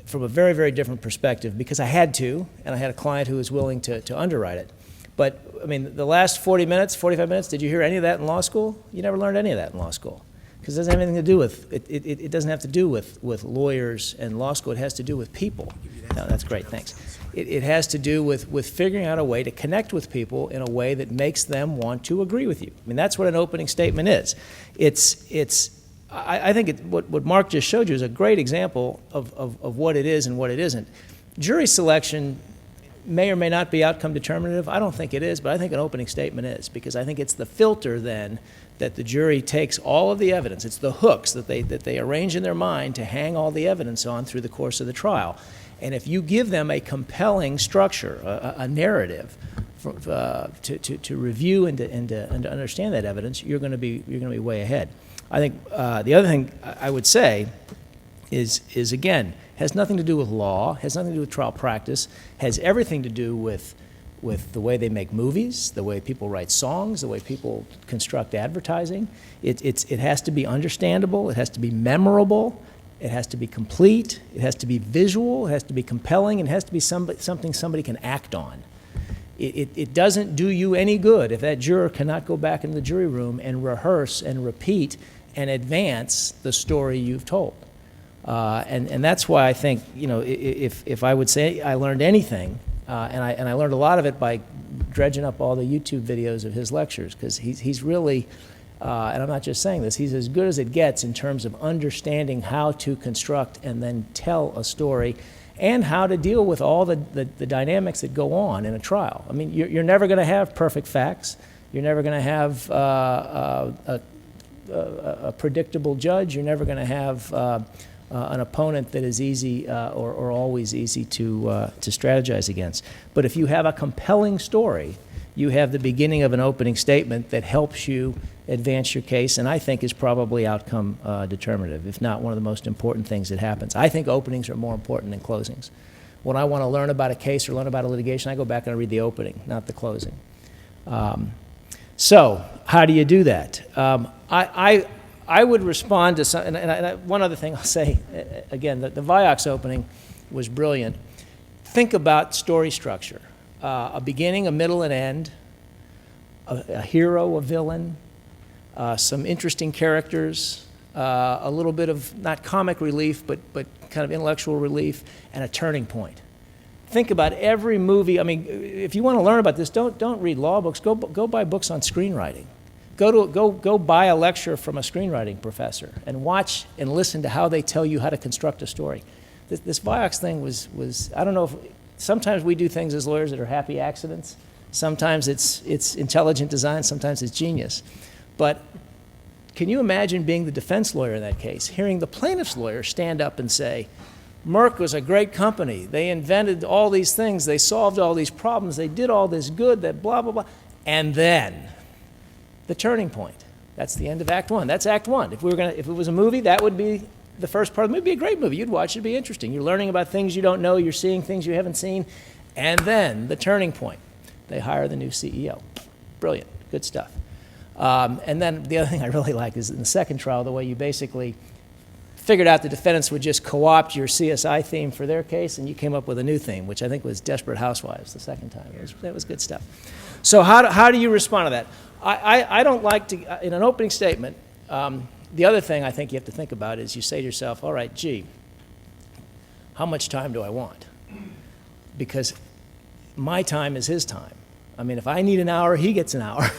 Speaker 4: from a very, very different perspective because I had to, and I had a client who was willing to underwrite it. But, the last 40 minutes, 45 minutes, did you hear any of that in law school? You never learned any of that in law school. Because it doesn't have anything to do with, it doesn't have to do with lawyers and law school. It has to do with people. No, that's great, thanks. It has to do with figuring out a way to connect with people in a way that makes them want to agree with you. That's what an opening statement is. I think what Mark just showed you is a great example of what it is and what it isn't. Jury selection may or may not be outcome determinative. I don't think it is, but I think an opening statement is, because I think it's the filter then that the jury takes all of the evidence. It's the hooks that they arrange in their mind to hang all the evidence on through the course of the trial. And if you give them a compelling structure, a narrative, to review and to understand that evidence, you're going to be way ahead. I think the other thing I would say is again, has nothing to do with law, has nothing to do with trial practice, has everything to do with the way they make movies, the way people write songs, the way people construct advertising. It has to be understandable, it has to be memorable, it has to be complete, it has to be visual, it has to be compelling, and it has to be something somebody can act on. It doesn't do you any good if that juror cannot go back into the jury room and rehearse and repeat and advance the story you've told. And that's why I think, if I would say I learned anything, and I learned a lot of it by dredging up all the YouTube videos of his lectures, because he's really, and I'm not just saying this, he's as good as it gets in terms of understanding how to construct and then tell a story, and how to deal with all the dynamics that go on in a trial. I mean, you're never going to have perfect facts. You're never going to have a predictable judge. You're never going to have an opponent that is easy or always easy to strategize against. But if you have a compelling story, you have the beginning of an opening statement that helps you advance your case, and I think is probably outcome determinative, if not one of the most important things that happens. I think openings are more important than closings. When I want to learn about a case or learn about a litigation, I go back and I read the opening, not the closing. So how do you do that? I would respond to some, and one other thing I'll say, again, the Vioxx opening was brilliant. Think about story structure. A beginning, a middle, and end, a hero, a villain, some interesting characters, a little bit of, not comic relief, but kind of intellectual relief, and a turning point. Think about every movie. I mean, if you want to learn about this, don't read law books. Go buy books on screenwriting. Go buy a lecture from a screenwriting professor and watch and listen to how they tell you how to construct a story. This Vioxx thing was I don't know if, sometimes we do things as lawyers that are happy accidents. Sometimes it's intelligent design, sometimes it's genius. But can you imagine being the defense lawyer in that case, hearing the plaintiff's lawyer stand up and say, Merck was a great company. They invented all these things. They solved all these problems. They did all this good, that blah, blah, blah. And then the turning point. That's the end of Act One. That's Act One. If it was a movie, that would be the first part of the movie. It'd be a great movie. You'd watch it. It'd be interesting. You're learning about things you don't know. You're seeing things you haven't seen. And then the turning point. They hire the new CEO. Brilliant. Good stuff. And then the other thing I really like is in the second trial, the way you basically figured out the defendants would just co-opt your CSI theme for their case, and you came up with a new theme, which I think was Desperate Housewives the second time. That was good stuff. So how do you respond to that? I don't like to, in an opening statement, the other thing I think you have to think about is you say to yourself, all right, gee, how much time do I want? Because my time is his time. I mean, if I need an hour, he gets an hour.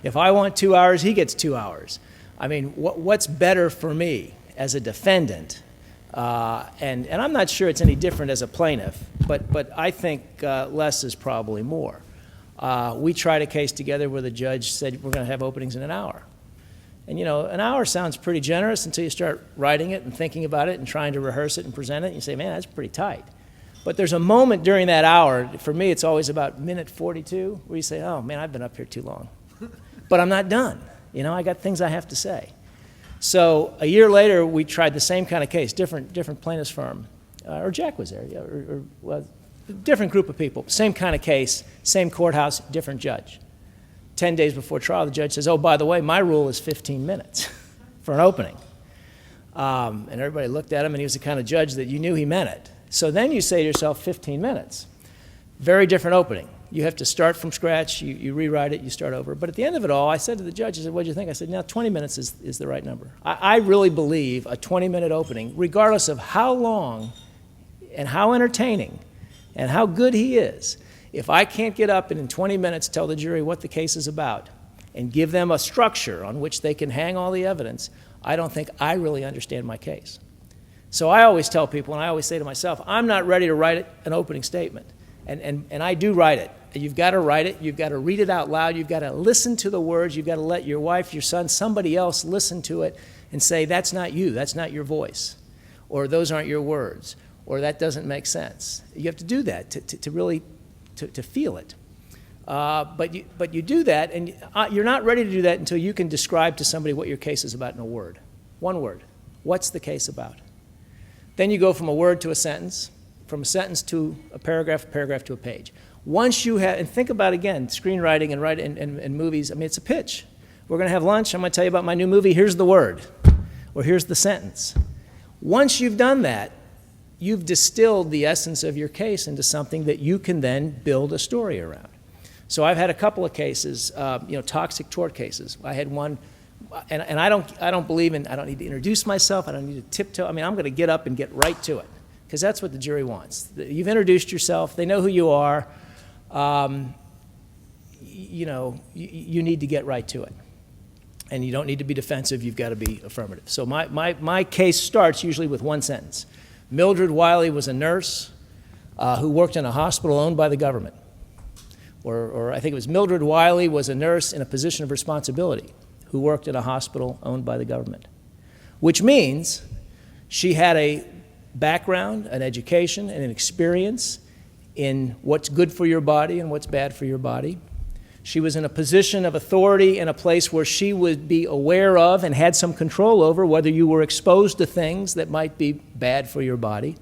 Speaker 4: If I want 2 hours, he gets 2 hours. I mean, what's better for me as a defendant? And I'm not sure it's any different as a plaintiff, but I think less is probably more. We tried a case together where the judge said we're going to have openings in an hour. And, an hour sounds pretty generous until you start writing it and thinking about it and trying to rehearse it and present it. And you say, man, that's pretty tight. But there's a moment during that hour, for me it's always about minute 42, where you say, oh man, I've been up here too long. But I'm not done. I got things I have to say. So a year later, we tried the same kind of case, different plaintiff's firm. Or Jack was there, well, different group of people, same kind of case, same courthouse, different judge. 10 days before trial, the judge says, oh, by the way, my rule is 15 minutes for an opening. And everybody looked at him, and he was the kind of judge that you knew he meant it. So then you say to yourself, 15 minutes. Very different opening. You have to start from scratch, you rewrite it, you start over. But at the end of it all, I said to the judge, I said, what do you think? I said, now 20 minutes is the right number. I really believe a 20-minute opening, regardless of how long and how entertaining and how good he is, if I can't get up and in 20 minutes tell the jury what the case is about and give them a structure on which they can hang all the evidence, I don't think I really understand my case. So I always tell people, and I always say to myself, I'm not ready to write an opening statement. And I do write it. You've got to write it. You've got to read it out loud. You've got to listen to the words. You've got to let your wife, your son, somebody else listen to it and say, that's not you. That's not your voice. Or those aren't your words. or that doesn't make sense. You have to do that to really to feel it. But you do that, and you're not ready to do that until you can describe to somebody what your case is about in a word. One word. What's the case about? Then you go from a word to a sentence, from a sentence to a paragraph to a page. Once you have, and think about, again, screenwriting and movies, I mean, it's a pitch. We're going to have lunch, I'm going to tell you about my new movie, here's the word, or here's the sentence. Once you've done that, you've distilled the essence of your case into something that you can then build a story around. So I've had a couple of cases, toxic tort cases. I had one, and I don't believe in, I don't need to introduce myself, I don't need to tiptoe. I mean, I'm going to get up and get right to it, because that's what the jury wants. You've introduced yourself, they know who you are, you need to get right to it. And you don't need to be defensive, you've got to be affirmative. So my case starts usually with one sentence. Mildred Wiley was a nurse who worked in a hospital owned by the government. Or I think it was Mildred Wiley was a nurse in a position of responsibility who worked in a hospital owned by the government. Which means she had a background, an education, and an experience in what's good for your body and what's bad for your body. She was in a position of authority in a place where she would be aware of and had some control over whether you were exposed to things that might be bad for your body.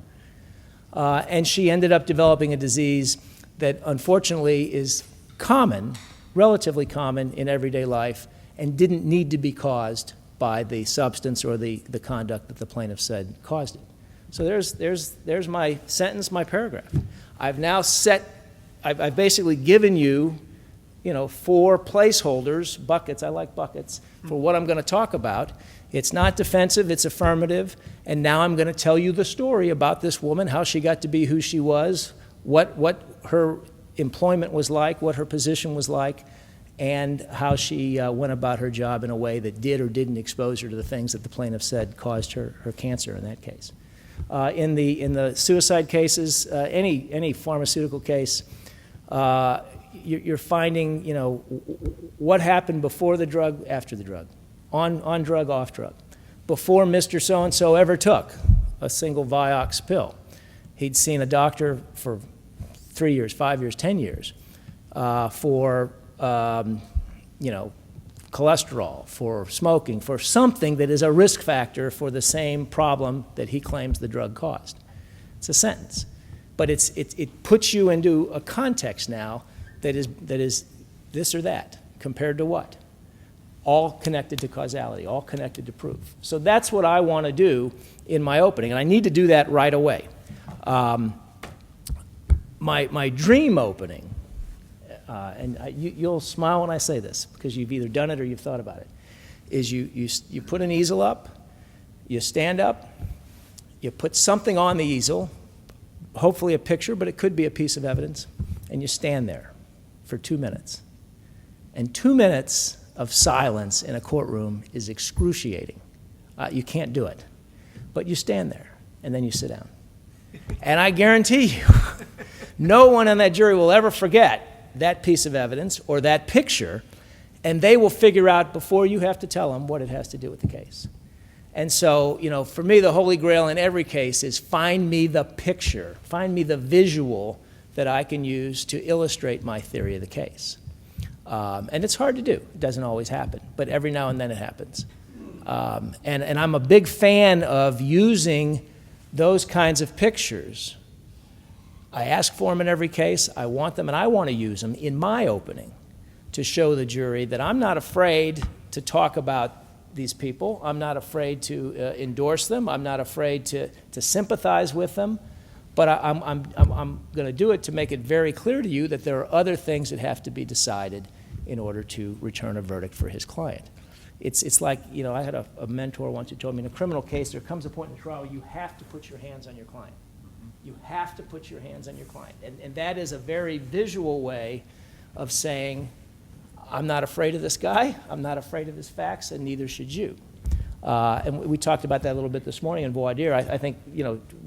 Speaker 4: And she ended up developing a disease that unfortunately is common, relatively common in everyday life, and didn't need to be caused by the substance or the conduct that the plaintiff said caused it. So there's my sentence, my paragraph. I've now I've basically given you, 4 placeholders, buckets, I like buckets, for what I'm going to talk about. It's not defensive, it's affirmative, and now I'm going to tell you the story about this woman, how she got to be who she was, what her employment was like, what her position was like, and how she went about her job in a way that did or didn't expose her to the things that the plaintiff said caused her cancer in that case. In the suicide cases, any pharmaceutical case, you're finding, what happened before the drug, after the drug, on drug, off drug, before Mr. So-and-so ever took a single Vioxx pill. He'd seen a doctor for 3 years, 5 years, 10 years for, cholesterol, for smoking, for something that is a risk factor for the same problem that he claims the drug caused. It's a sentence. But it puts you into a context now that is this or that, compared to what? All connected to causality, all connected to proof. So that's what I want to do in my opening, and I need to do that right away. My dream opening, you'll smile when I say this, because you've either done it or you've thought about it, is you put an easel up, you stand up, you put something on the easel, hopefully a picture, but it could be a piece of evidence, and you stand there for 2 minutes. And 2 minutes of silence in a courtroom is excruciating. You can't do it. But you stand there, and then you sit down. And I guarantee you, no one on that jury will ever forget that piece of evidence or that picture, and they will figure out before you have to tell them what it has to do with the case. And so, for me, the holy grail in every case is find me the picture, find me the visual that I can use to illustrate my theory of the case. And it's hard to do. It doesn't always happen, but every now and then it happens. And I'm a big fan of using those kinds of pictures. I ask for them in every case. I want them, and I want to use them in my opening to show the jury that I'm not afraid to talk about these people. I'm not afraid to endorse them. I'm not afraid to sympathize with them. But I'm going to do it to make it very clear to you that there are other things that have to be decided in order to return a verdict for his client. It's like, I had a mentor once who told me in a criminal case, there comes a point in the trial where you have to put your hands on your client. You have to put your hands on your client. And that is a very visual way of saying, I'm not afraid of this guy, I'm not afraid of his facts, and neither should you. And we talked about that a little bit this morning in voir dire. I think,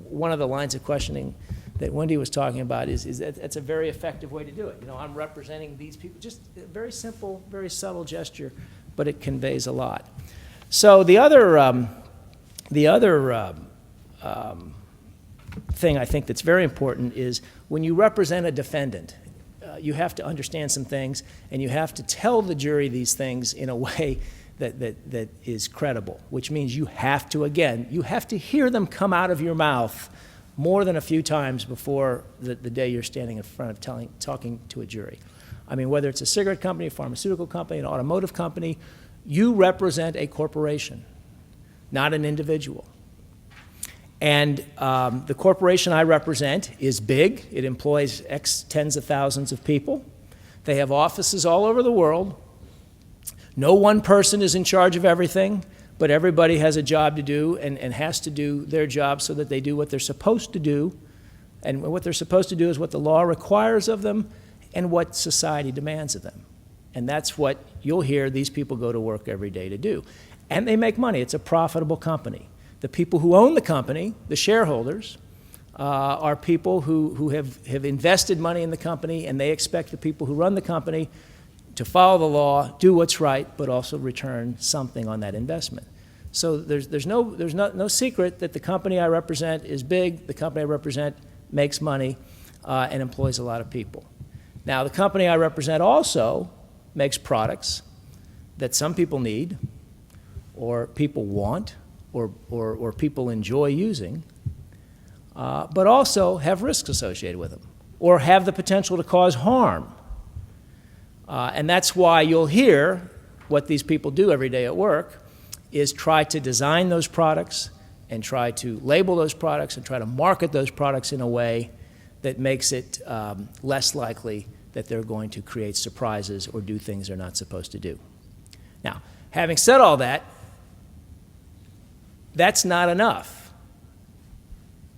Speaker 4: one of the lines of questioning that Wendy was talking about is that it's a very effective way to do it. I'm representing these people, just a very simple, very subtle gesture, but it conveys a lot. So the other thing I think that's very important is when you represent a defendant, you have to understand some things, and you have to tell the jury these things in a way that is credible, which means you have to, again, you have to hear them come out of your mouth more than a few times before the day you're standing in front of talking to a jury. I mean, whether it's a cigarette company, a pharmaceutical company, an automotive company, you represent a corporation, not an individual. And the corporation I represent is big. It employs X tens of thousands of people. They have offices all over the world. No one person is in charge of everything, but everybody has a job to do and has to do their job so that they do what they're supposed to do. And what they're supposed to do is what the law requires of them and what society demands of them. And that's what you'll hear these people go to work every day to do. And they make money. It's a profitable company. The people who own the company, the shareholders, are people who have invested money in the company, and they expect the people who run the company to follow the law, do what's right, but also return something on that investment. So there's no secret that the company I represent is big, the company I represent makes money, and employs a lot of people. Now, the company I represent also makes products that some people need, or people want, or people enjoy using, but also have risks associated with them, or have the potential to cause harm. And that's why you'll hear what these people do every day at work is try to design those products and try to label those products and try to market those products in a way that makes it less likely that they're going to create surprises or do things they're not supposed to do. Now, having said all that, that's not enough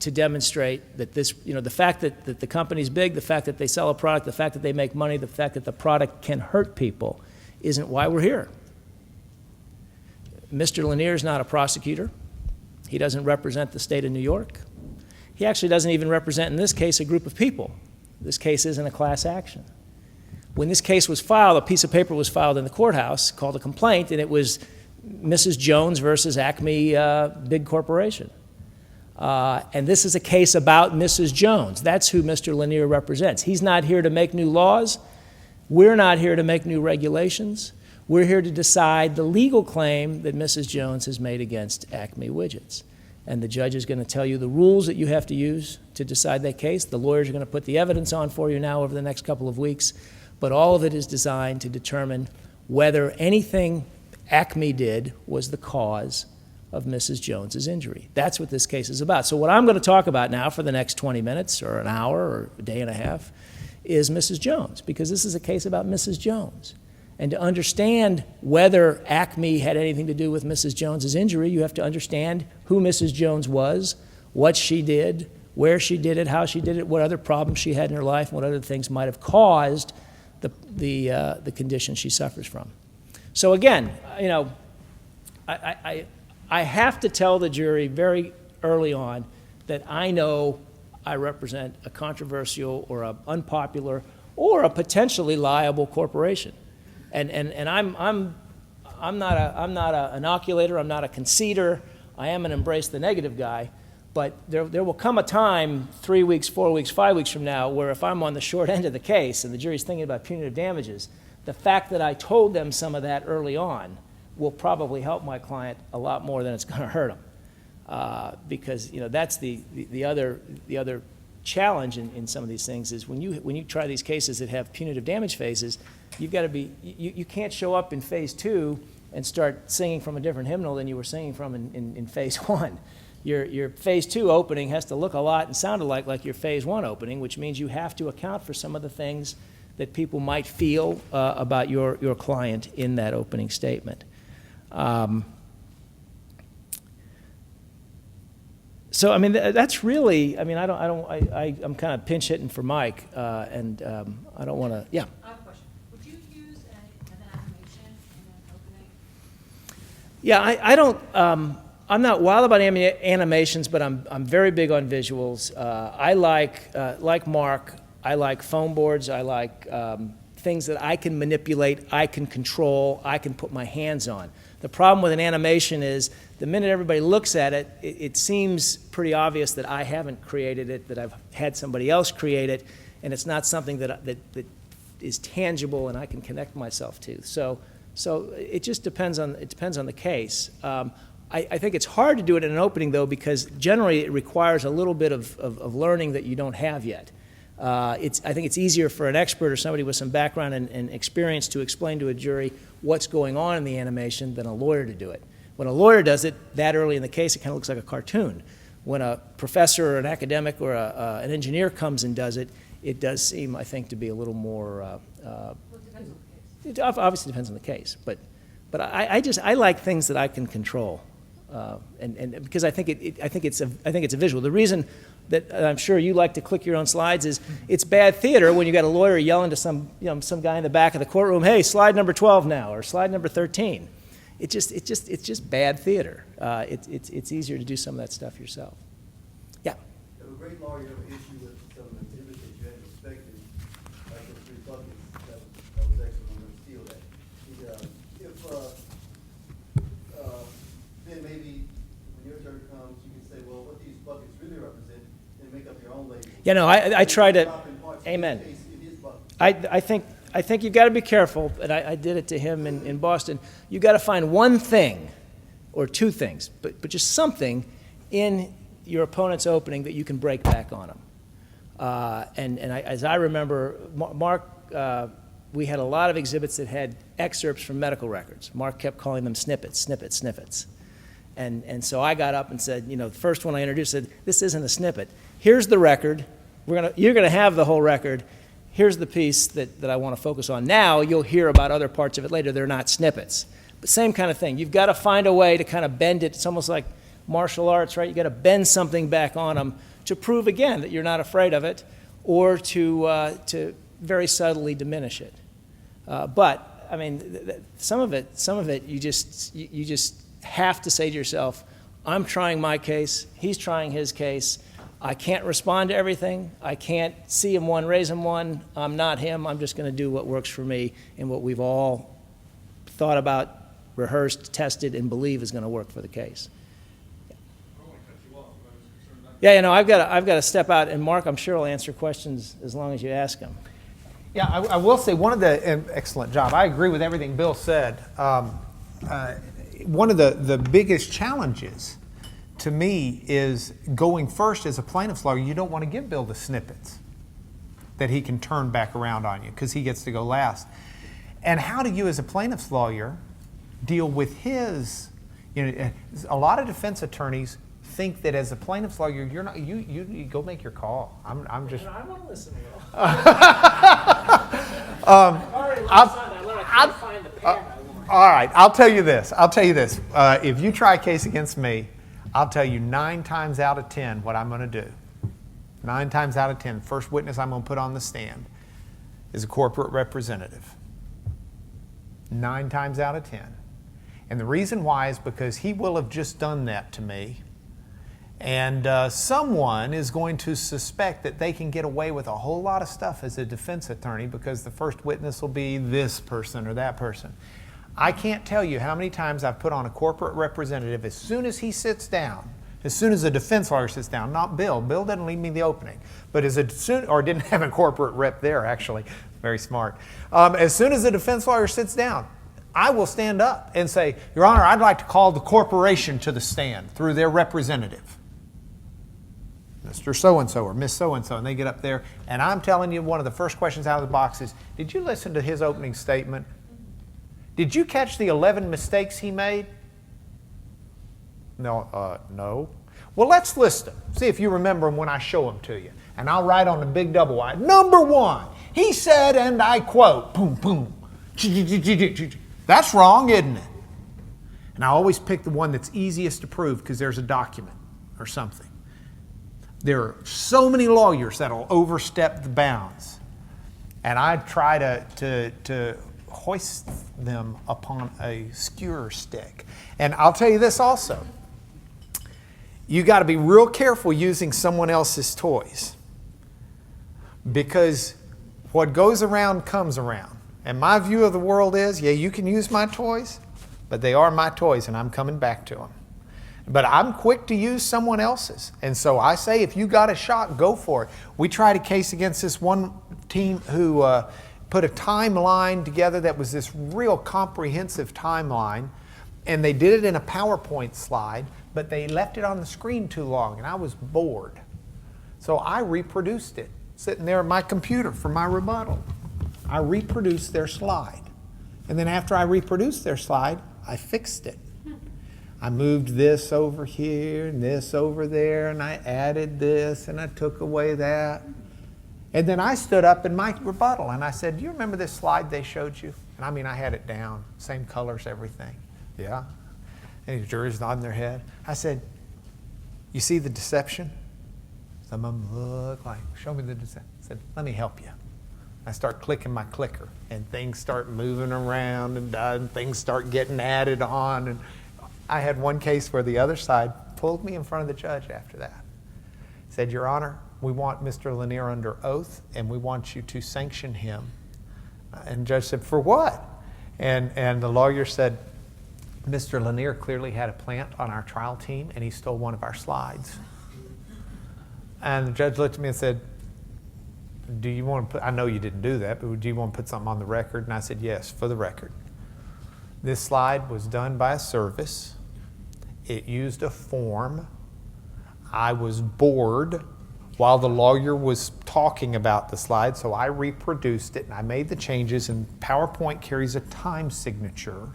Speaker 4: to demonstrate that this, the fact that the company's big, the fact that they sell a product, the fact that they make money, the fact that the product can hurt people isn't why we're here. Mr. Lanier is not a prosecutor. He doesn't represent the state of New York. He actually doesn't even represent, in this case, a group of people. This case isn't a class action. When this case was filed, a piece of paper was filed in the courthouse called a complaint, and it was Mrs. Jones versus Acme Big Corporation. And this is a case about Mrs. Jones. That's who Mr. Lanier represents. He's not here to make new laws. We're not here to make new regulations. We're here to decide the legal claim that Mrs. Jones has made against Acme Widgets. And the judge is going to tell you the rules that you have to use to decide that case. The lawyers are going to put the evidence on for you now over the next couple of weeks. But all of it is designed to determine whether anything Acme did was the cause of Mrs. Jones's injury. That's what this case is about. So what I'm going to talk about now for the next 20 minutes or an hour or a day and a half is Mrs. Jones, because this is a case about Mrs. Jones. And to understand whether Acme had anything to do with Mrs. Jones's injury, you have to understand who Mrs. Jones was, what she did, where she did it, how she did it, what other problems she had in her life, and what other things might have caused the condition she suffers from. So again, I have to tell the jury very early on that I know I represent a controversial or an unpopular or a potentially liable corporation. And I'm not an inoculator, I'm not a conceder, I am an embrace the negative guy, but there will come a time 3 weeks, 4 weeks, 5 weeks from now where if I'm on the short end of the case and the jury's thinking about punitive damages, the fact that I told them some of that early on will probably help my client a lot more than it's going to hurt him. Because that's the other challenge in some of these things is when you try these cases that have punitive damage phases, you've got to be you can't show up in phase 2 and start singing from a different hymnal than you were singing from in phase 1. Your phase 2 opening has to look a lot and sound like your phase 1 opening, which means you have to account for some of the things that people might feel about your client in that opening statement. So I mean that's really I'm kind of pinch hitting for Mike and I don't want to
Speaker 5: I have a question. Would you use an animation in an opening?
Speaker 4: Yeah, I don't. I'm not wild about animations, but I'm very big on visuals. I like Mark. I like foam boards. I like things that I can manipulate, I can control, I can put my hands on. The problem with an animation is the minute everybody looks at it, it seems pretty obvious that I haven't created it, that I've had somebody else create it, and it's not something that is tangible and I can connect myself to. So it just depends on the case. I think it's hard to do it in an opening, though, because generally it requires a little bit of learning that you don't have yet. I think it's easier for an expert or somebody with some background and experience to explain to a jury what's going on in the animation than a lawyer to do it. When a lawyer does it that early in the case, it kind of looks like a cartoon. When a professor or an academic or an engineer comes and does it, it does seem, I think, to be a little more.
Speaker 5: Well, it depends on the case.
Speaker 4: It obviously depends on the case, but I like things that I can control, and because I think it's a visual. The reason that I'm sure you like to click your own slides is it's bad theater when you got a lawyer yelling to some guy in the back of the courtroom, "Hey, slide number 12 now," or "slide number 13." It's just bad theater. It's easier to do some of that stuff yourself. Yeah.
Speaker 6: If a great lawyer have an issue with some of the exhibits that you hadn't expected, like the 3 buckets, that was excellent, I'm gonna steal that. Then maybe when your turn comes, you can say, well, what these buckets really represent, then make up your own label.
Speaker 4: Yeah, no, I try to. Amen.
Speaker 6: In this case, it is buckets.
Speaker 4: I think you've got to be careful, and I did it to him in Boston. You've got to find one thing or two things, but just something in your opponent's opening that you can break back on them. As I remember, Mark, we had a lot of exhibits that had excerpts from medical records. Mark kept calling them snippets, snippets, snippets. And so I got up and said, the first one I introduced said, this isn't a snippet. Here's the record. You're going to have the whole record. Here's the piece that I want to focus on. Now you'll hear about other parts of it later. They're not snippets. But same kind of thing. You've got to find a way to kind of bend it. It's almost like martial arts, right? You've got to bend something back on them to prove, again, that you're not afraid of it, or to very subtly diminish it. But, I mean, some of it you just have to say to yourself, I'm trying my case, he's trying his case. I can't respond to everything. I can't see him one, raise him one. I'm not him. I'm just going to do what works for me and what we've all thought about, rehearsed, tested, and believe is going to work for the case. Yeah, I've got to step out, and Mark, I'm sure will answer questions as long as you ask him.
Speaker 2: Yeah, I will say one of the excellent job. I agree with everything Bill said. One of the biggest challenges to me is going first as a plaintiff's lawyer. You don't want to give Bill the snippets that he can turn back around on you because he gets to go last. And how do you, as a plaintiff's lawyer, deal with his? A lot of defense attorneys think that as a plaintiff's lawyer, you're not. You go make your call. I'm just.
Speaker 4: I want to listen to you.
Speaker 2: All right, I'll tell you this. If you try a case against me, I'll tell you 9 times out of 10 what I'm going to do. 9 times out of 10, the first witness I'm going to put on the stand is a corporate representative. 9 times out of 10. And the reason why is because he will have just done that to me. And someone is going to suspect that they can get away with a whole lot of stuff as a defense attorney because the first witness will be this person or that person. I can't tell you how many times I've put on a corporate representative as soon as he sits down, as soon as a defense lawyer sits down, not Bill. Bill doesn't leave me the opening. But or didn't have a corporate rep there, actually. Very smart. As soon as the defense lawyer sits down, I will stand up and say, Your Honor, I'd like to call the corporation to the stand through their representative. Mr. So-and-so or Miss So-and-so, and they get up there, and I'm telling you, one of the first questions out of the box is, did you listen to his opening statement? Did you catch the 11 mistakes he made? No. Well, let's list them. See if you remember them when I show them to you. And I'll write on the big double wide. Number 1, he said, and I quote, boom, boom. That's wrong, isn't it? And I always pick the one that's easiest to prove because there's a document or something. There are so many lawyers that'll overstep the bounds. And I try to hoist them upon a skewer stick. And I'll tell you this also. You got to be real careful using someone else's toys. Because what goes around comes around. And my view of the world is, yeah, you can use my toys, but they are my toys, and I'm coming back to them. But I'm quick to use someone else's. And so I say, if you got a shot, go for it. We tried a case against this one team who put a timeline together that was this real comprehensive timeline. And they did it in a PowerPoint slide, but they left it on the screen too long, and I was bored. So I reproduced it, sitting there at my computer for my rebuttal. I reproduced their slide. And then after I reproduced their slide, I fixed it. I moved this over here and this over there, and I added this and I took away that. And then I stood up in my rebuttal and I said, do you remember this slide they showed you? And I mean, I had it down, same colors, everything. Yeah. And the jury's nodding their head. I said, you see the deception? Some of them look like, show me the deception. I said, let me help you. I start clicking my clicker and things start moving around and things start getting added on. And I had one case where the other side pulled me in front of the judge after that. Said, Your Honor, we want Mr. Lanier under oath and we want you to sanction him. And the judge said, for what? And the lawyer said, Mr. Lanier clearly had a plant on our trial team and he stole one of our slides. And the judge looked at me and said, do you want to put, I know you didn't do that, but do you want to put something on the record? And I said, yes, for the record. This slide was done by a service. It used a form. I was bored while the lawyer was talking about the slide, so I reproduced it and I made the changes, and PowerPoint carries a time signature.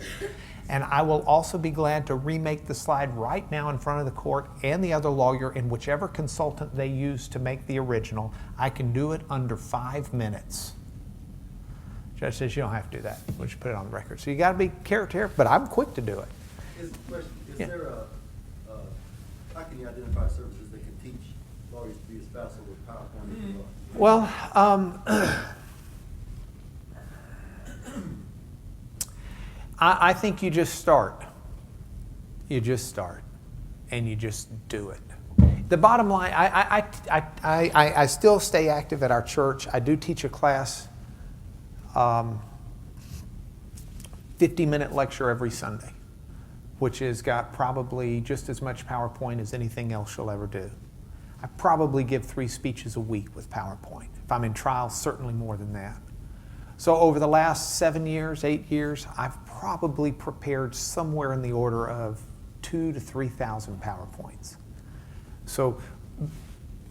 Speaker 2: And I will also be glad to remake the slide right now in front of the court and the other lawyer and whichever consultant they use to make the original. I can do it under 5 minutes. Judge says, you don't have to do that. We'll just put it on the record. So you got to be character, but I'm quick to do it.
Speaker 6: Is
Speaker 2: Yeah.
Speaker 6: there how can you identify services that can teach lawyers to be as facile with PowerPoint as well?
Speaker 2: Well, I think you just start. You just start, and you just do it. The bottom line, I still stay active at our church. I do teach a class, 50-minute lecture every Sunday, which has got probably just as much PowerPoint as anything else you'll ever do. I probably give 3 speeches a week with PowerPoint. If I'm in trial, certainly more than that. So over the last 7 years, 8 years, I've probably prepared somewhere in the order of 2,000 to 3,000 PowerPoints. So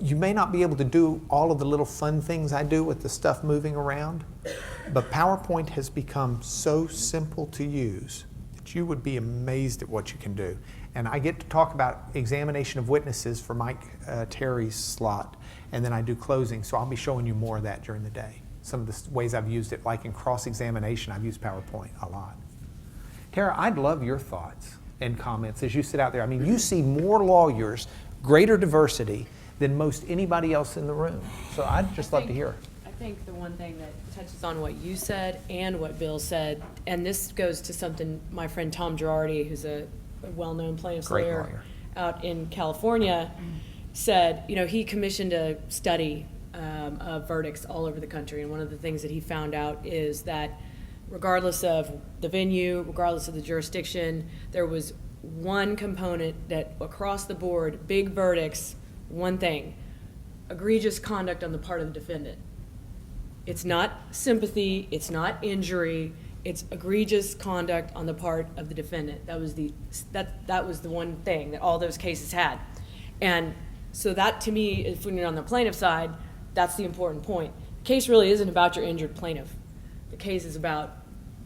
Speaker 2: you may not be able to do all of the little fun things I do with the stuff moving around, but PowerPoint has become so simple to use that you would be amazed at what you can do. And I get to talk about examination of witnesses for Mike Terry's slot, and then I do closing, so I'll be showing you more of that during the day. Some of the ways I've used it, like in cross-examination, I've used PowerPoint a lot. Tara, I'd love your thoughts and comments as you sit out there. I mean, you see more lawyers, greater diversity than most anybody else in the room. So I'd just love to hear.
Speaker 7: I think the one thing that touches on what you said and what Bill said, and this goes to something my friend Tom Girardi, who's a well-known plaintiff's
Speaker 2: Great
Speaker 7: lawyer
Speaker 2: lawyer
Speaker 7: out in California, said, you know, he commissioned a study of verdicts all over the country, and one of the things that he found out is that regardless of the venue, regardless of the jurisdiction, there was one component that across the board, big verdicts, one thing: egregious conduct on the part of the defendant. It's not sympathy, it's not injury, it's egregious conduct on the part of the defendant. That was the one thing that all those cases had. And so that, to me, if when you're on the plaintiff side, that's the important point. The case really isn't about your injured plaintiff. The case is about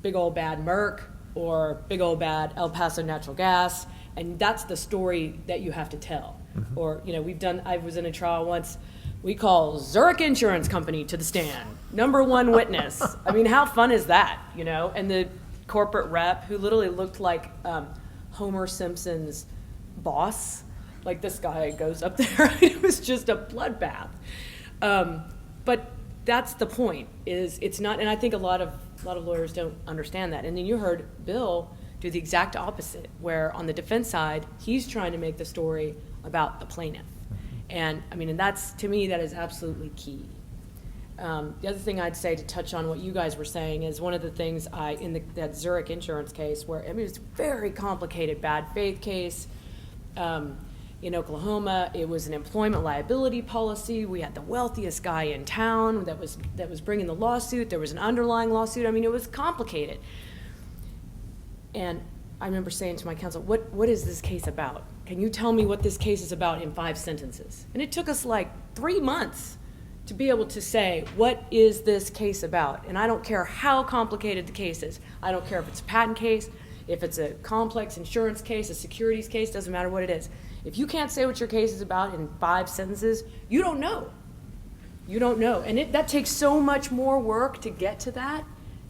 Speaker 7: big old bad Merck or big old bad El Paso Natural Gas, and that's the story that you have to tell. Mm-hmm. Or, you know, I was in a trial once, we call Zurich Insurance Company to the stand, #1 witness. I mean, how fun is that, you know? And the corporate rep, who literally looked like Homer Simpson's boss, like this guy goes up there, it was just a bloodbath. But that's the point, is it's not, and I think a lot of lawyers don't understand that. And then you heard Bill do the exact opposite, where on the defense side, he's trying to make the story about the plaintiff. And I mean, and that's, to me, that is absolutely key. The other thing I'd say to touch on what you guys were saying is one of the things in that Zurich insurance case where, I mean, it's a very complicated bad faith case. In Oklahoma, it was an employment liability policy. We had the wealthiest guy in town that was bringing the lawsuit. There was an underlying lawsuit. I mean, it was complicated. And I remember saying to my counsel, what is this case about? Can you tell me what this case is about in 5 sentences? And it took us like 3 months to be able to say, what is this case about? And I don't care how complicated the case is. I don't care if it's a patent case, if it's a complex insurance case, a securities case, doesn't matter what it is. If you can't say what your case is about in 5 sentences, you don't know. You don't know. And that takes so much more work to get to that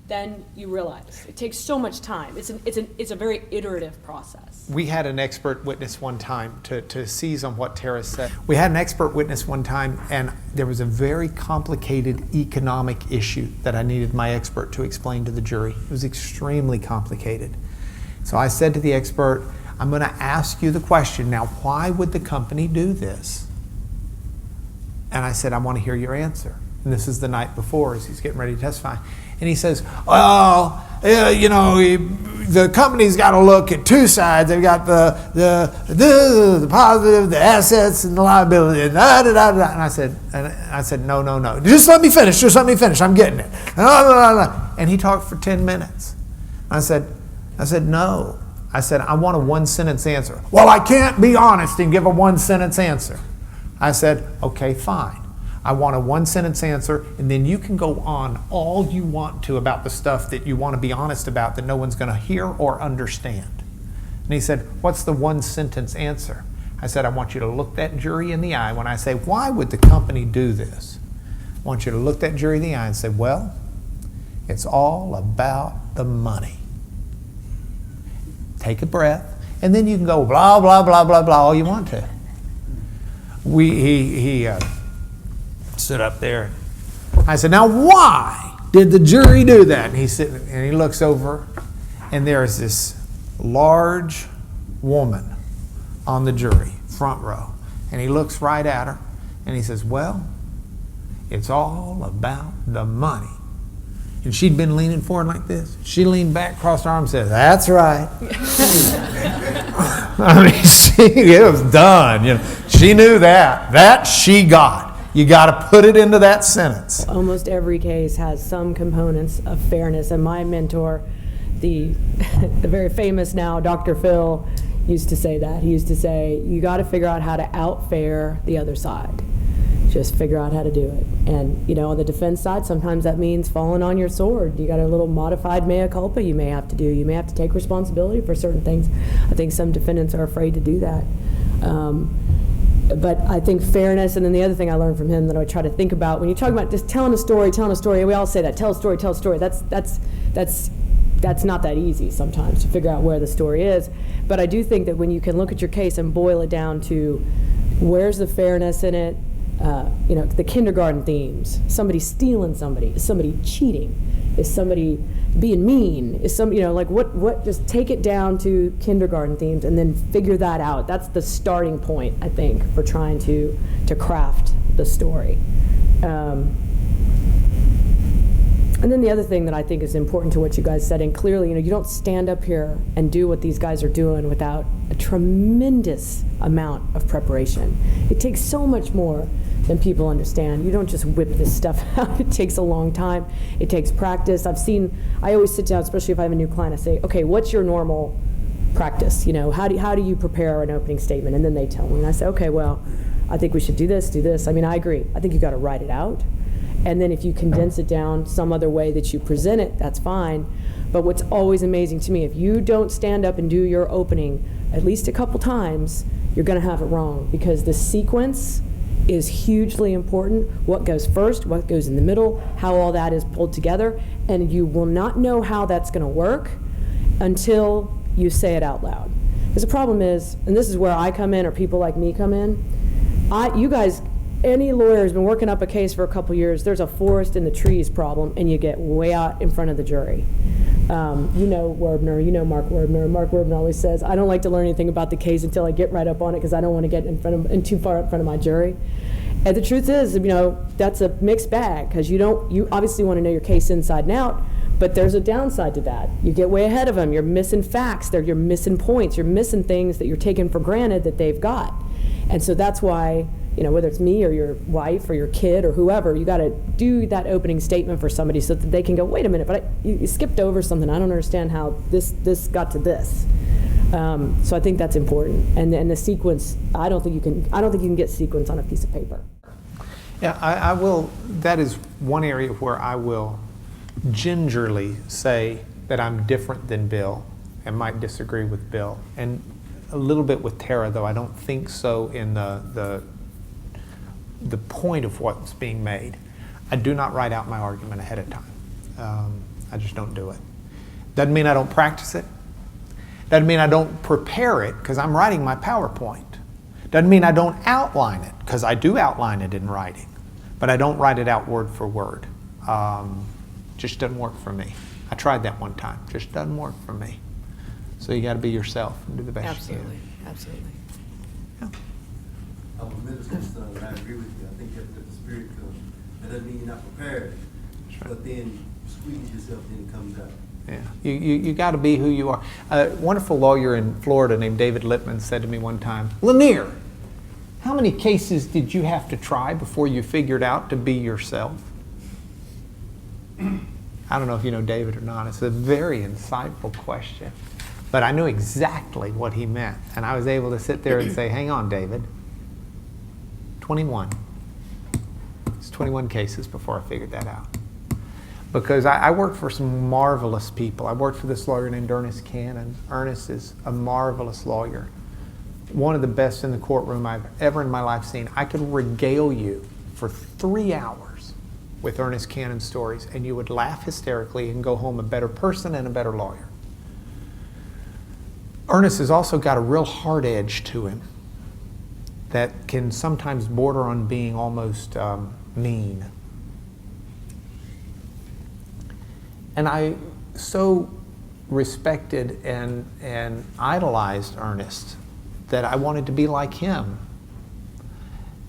Speaker 7: than you realize. It takes so much time. It's a very iterative process.
Speaker 2: We had an expert witness one time, to seize on what Tara said. We had an expert witness one time, and there was a very complicated economic issue that I needed my expert to explain to the jury. It was extremely complicated. So I said to the expert, I'm going to ask you the question, now why would the company do this? And I said, I want to hear your answer. And this is the night before as he's getting ready to testify. And he says, well, the company's got to look at 2 sides. They've got the positive, the assets, and the liability. And I said, no. Just let me finish. I'm getting it. And he talked for 10 minutes. I said, no. I said, I want a 1-sentence answer. Well, I can't be honest and give a 1-sentence answer. I said, okay, fine. I want a 1-sentence answer, and then you can go on all you want to about the stuff that you want to be honest about that no one's going to hear or understand. And he said, what's the 1-sentence answer? I said, I want you to look that jury in the eye when I say, why would the company do this? I want you to look that jury in the eye and say, well, it's all about the money. Take a breath, and then you can go blah, blah, blah, blah, blah all you want to. He stood up there. I said, now why did the jury do that? And he's sitting, and he looks over, and there's this large woman on the jury, front row. And he looks right at her, and he says, well, it's all about the money. And she'd been leaning forward like this. She leaned back, crossed her arms, and said, that's right. I mean, it was done. She knew that. That she got. You got to put it into that sentence.
Speaker 7: Almost every case has some components of fairness. And my mentor, the very famous now Dr. Phil, used to say that. He used to say, you got to figure out how to out-fair the other side. Just figure out how to do it. And, on the defense side, sometimes that means falling on your sword. You got a little modified mea culpa you may have to do. You may have to take responsibility for certain things. I think some defendants are afraid to do that. But I think fairness, and then the other thing I learned from him that I try to think about, when you talk about just telling a story, we all say that, tell a story. That's not that easy sometimes to figure out where the story is. But I do think that when you can look at your case and boil it down to where's the fairness in it, the kindergarten themes. Somebody stealing somebody. Is somebody cheating? Is somebody being mean? Is what? Just take it down to kindergarten themes and then figure that out. That's the starting point, I think, for trying to craft the story. And then the other thing that I think is important to what you guys said, and clearly, you don't stand up here and do what these guys are doing without a tremendous amount of preparation. It takes so much more than people understand. You don't just whip this stuff out. It takes a long time. It takes practice. I always sit down, especially if I have a new client, I say, okay, what's your normal practice? How do you prepare an opening statement? And then they tell me, and I say, okay, well, I think we should do this. I mean, I agree. I think you got to write it out. And then if you condense it down some other way that you present it, that's fine. But what's always amazing to me, if you don't stand up and do your opening at least a couple times, you're going to have it wrong, because the sequence is hugely important. What goes first, what goes in the middle, how all that is pulled together. And you will not know how that's going to work until you say it out loud. Because the problem is, and this is where I come in, or people like me come in, you guys, any lawyer who's been working up a case for a couple years, there's a forest in the trees problem, and you get way out in front of the jury. You know Werbner, you know Mark Werbner. Mark Werbner always says, I don't like to learn anything about the case until I get right up on it because I don't want to get too far in front of my jury. And the truth is, that's a mixed bag because you obviously want to know your case inside and out, but there's a downside to that. You get way ahead of them. You're missing facts. You're missing points. You're missing things that you're taking for granted that they've got. And so that's why, whether it's me or your wife or your kid or whoever, you got to do that opening statement for somebody so that they can go, wait a minute, but you skipped over something. I don't understand how this got to this. So I think that's important. And the sequence, I don't think you can get sequence on a piece of paper.
Speaker 2: Yeah, I will. That is one area where I will gingerly say that I'm different than Bill and might disagree with Bill. And a little bit with Tara, though I don't think so in the point of what's being made. I do not write out my argument ahead of time. I just don't do it. Doesn't mean I don't practice it. Doesn't mean I don't prepare it because I'm writing my PowerPoint. Doesn't mean I don't outline it because I do outline it in writing, but I don't write it out word for word. Just doesn't work for me. I tried that one time. Just doesn't work for me. So you got to be yourself and do the best you can.
Speaker 7: Absolutely.
Speaker 2: Yeah.
Speaker 6: I was minister's son, and I agree with you. I think you have to let the Spirit come. That doesn't mean you're not prepared, but then you squeeze yourself and it comes out.
Speaker 2: Yeah, you got to be who you are. A wonderful lawyer in Florida named David Lippman said to me one time, Lanier, how many cases did you have to try before you figured out to be yourself? I don't know if you know David or not. It's a very insightful question. But I knew exactly what he meant. And I was able to sit there and say, hang on, David. 21. It's 21 cases before I figured that out. Because I worked for some marvelous people. I worked for this lawyer named Ernest Cannon. Ernest is a marvelous lawyer. One of the best in the courtroom I've ever in my life seen. I could regale you for 3 hours with Ernest Cannon stories, and you would laugh hysterically and go home a better person and a better lawyer. Ernest has also got a real hard edge to him that can sometimes border on being almost mean. And I so respected and idolized Ernest that I wanted to be like him.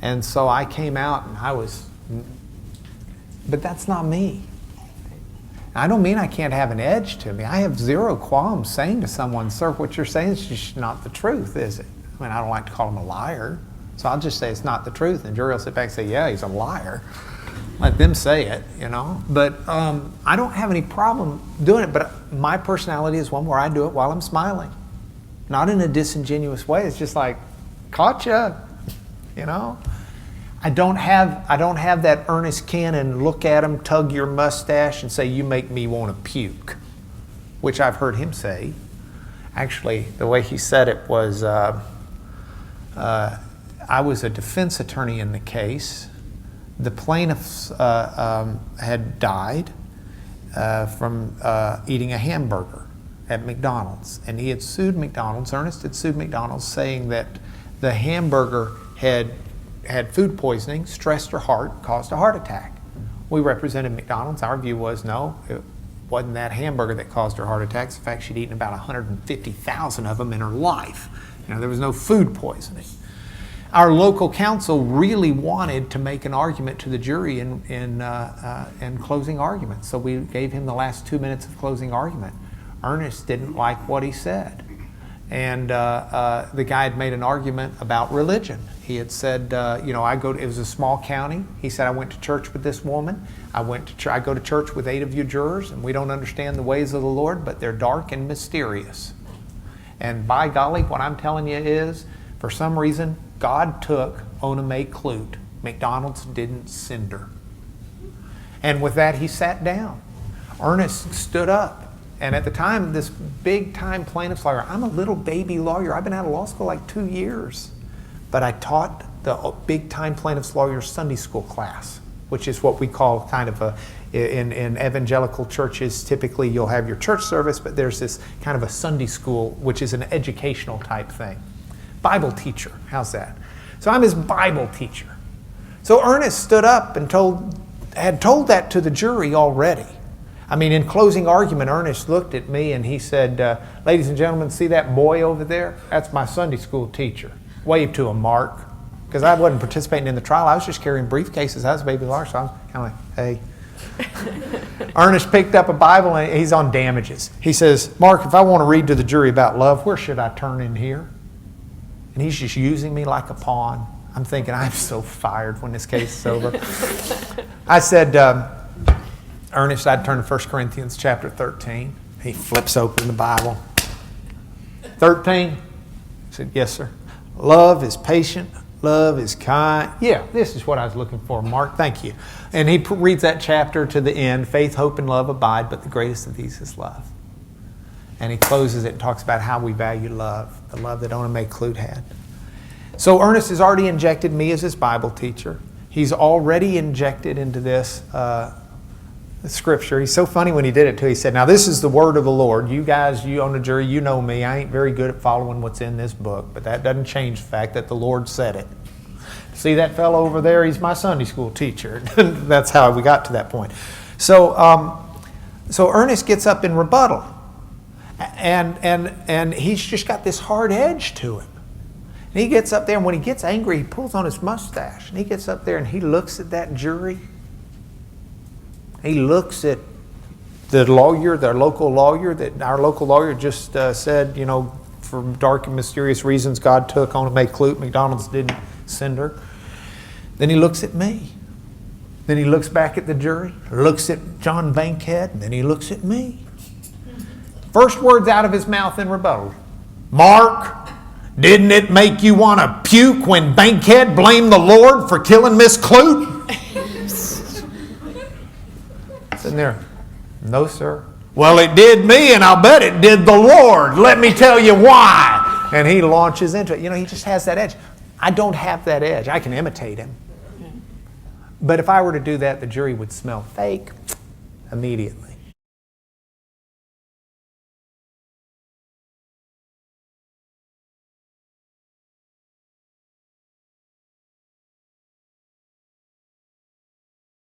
Speaker 2: And so I came out and but that's not me. I don't mean I can't have an edge to me. I have zero qualms saying to someone, sir, what you're saying is just not the truth, is it? I mean, I don't like to call him a liar. So I'll just say it's not the truth. And the jury will sit back and say, yeah, he's a liar. Let them say it, But I don't have any problem doing it. But my personality is one where I do it while I'm smiling. Not in a disingenuous way. It's just like, caught ya, I don't have that Ernest Cannon look at him, tug your mustache, and say, you make me want to puke, which I've heard him say. Actually, the way he said it was, I was a defense attorney in the case. The plaintiffs had died from eating a hamburger at McDonald's. And he had sued McDonald's, Ernest had sued McDonald's, saying that the hamburger had food poisoning, stressed her heart, caused a heart attack. We represented McDonald's. Our view was, no, it wasn't that hamburger that caused her heart attacks. In fact, she'd eaten about 150,000 of them in her life. There was no food poisoning. Our local counsel really wanted to make an argument to the jury in closing argument. So we gave him the last 2 minutes of closing argument. Ernest didn't like what he said. And the guy had made an argument about religion. He had said, it was a small county. He said, I went to church with this woman. I go to church with 8 of you jurors, and we don't understand the ways of the Lord, but they're dark and mysterious. And by golly, what I'm telling you is, for some reason, God took Ona Mae Clute. McDonald's didn't send her. And with that, he sat down. Ernest stood up. And at the time, this big-time plaintiff's lawyer, I'm a little baby lawyer. I've been out of law school like 2 years. But I taught the big-time plaintiff's lawyer Sunday school class, which is what we call kind of in evangelical churches, typically you'll have your church service, but there's this kind of a Sunday school, which is an educational type thing. Bible teacher, how's that? So I'm his Bible teacher. So Ernest stood up and had told that to the jury already. I mean, in closing argument, Ernest looked at me and he said, ladies and gentlemen, see that boy over there? That's my Sunday school teacher. Wave to him, Mark. Because I wasn't participating in the trial. I was just carrying briefcases. I was baby Lars, so I was kind of like, hey. Ernest picked up a Bible and he's on damages. He says, Mark, if I want to read to the jury about love, where should I turn in here? And he's just using me like a pawn. I'm thinking, I'm so fired when this case is over. I said, Ernest, I'd turn to 1 Corinthians chapter 13. He flips open the Bible. 13? I said, yes, sir. Love is patient. Love is kind. Yeah, this is what I was looking for, Mark. Thank you. And he reads that chapter to the end. Faith, hope, and love abide, but the greatest of these is love. And he closes it and talks about how we value love, the love that Ona Mae Clute had. So Ernest has already injected me as his Bible teacher. He's already injected into this scripture. He's so funny when he did it too. He said, now this is the word of the Lord. You guys, you on the jury, you know me. I ain't very good at following what's in this book, but that doesn't change the fact that the Lord said it. See that fellow over there? He's my Sunday school teacher. That's how we got to that point. So Ernest gets up in rebuttal, and he's just got this hard edge to him. And he gets up there, and when he gets angry, he pulls on his mustache, and he gets up there and he looks at that jury. He looks at the lawyer, their local lawyer, that our local lawyer just said, you know, for dark and mysterious reasons, God took Ona Mae Clute. McDonald's didn't send her. Then he looks at me. Then he looks back at the jury, looks at John Bankhead, and then he looks at me. First words out of his mouth in rebuttal. Mark, didn't it make you want to puke when Bankhead blamed the Lord for killing Miss Clute? Sitting there, no, sir. Well, it did me, and I'll bet it did the Lord. Let me tell you why. And he launches into it. You know, he just has that edge. I don't have that edge. I can imitate him. But if I were to do that, the jury would smell fake immediately.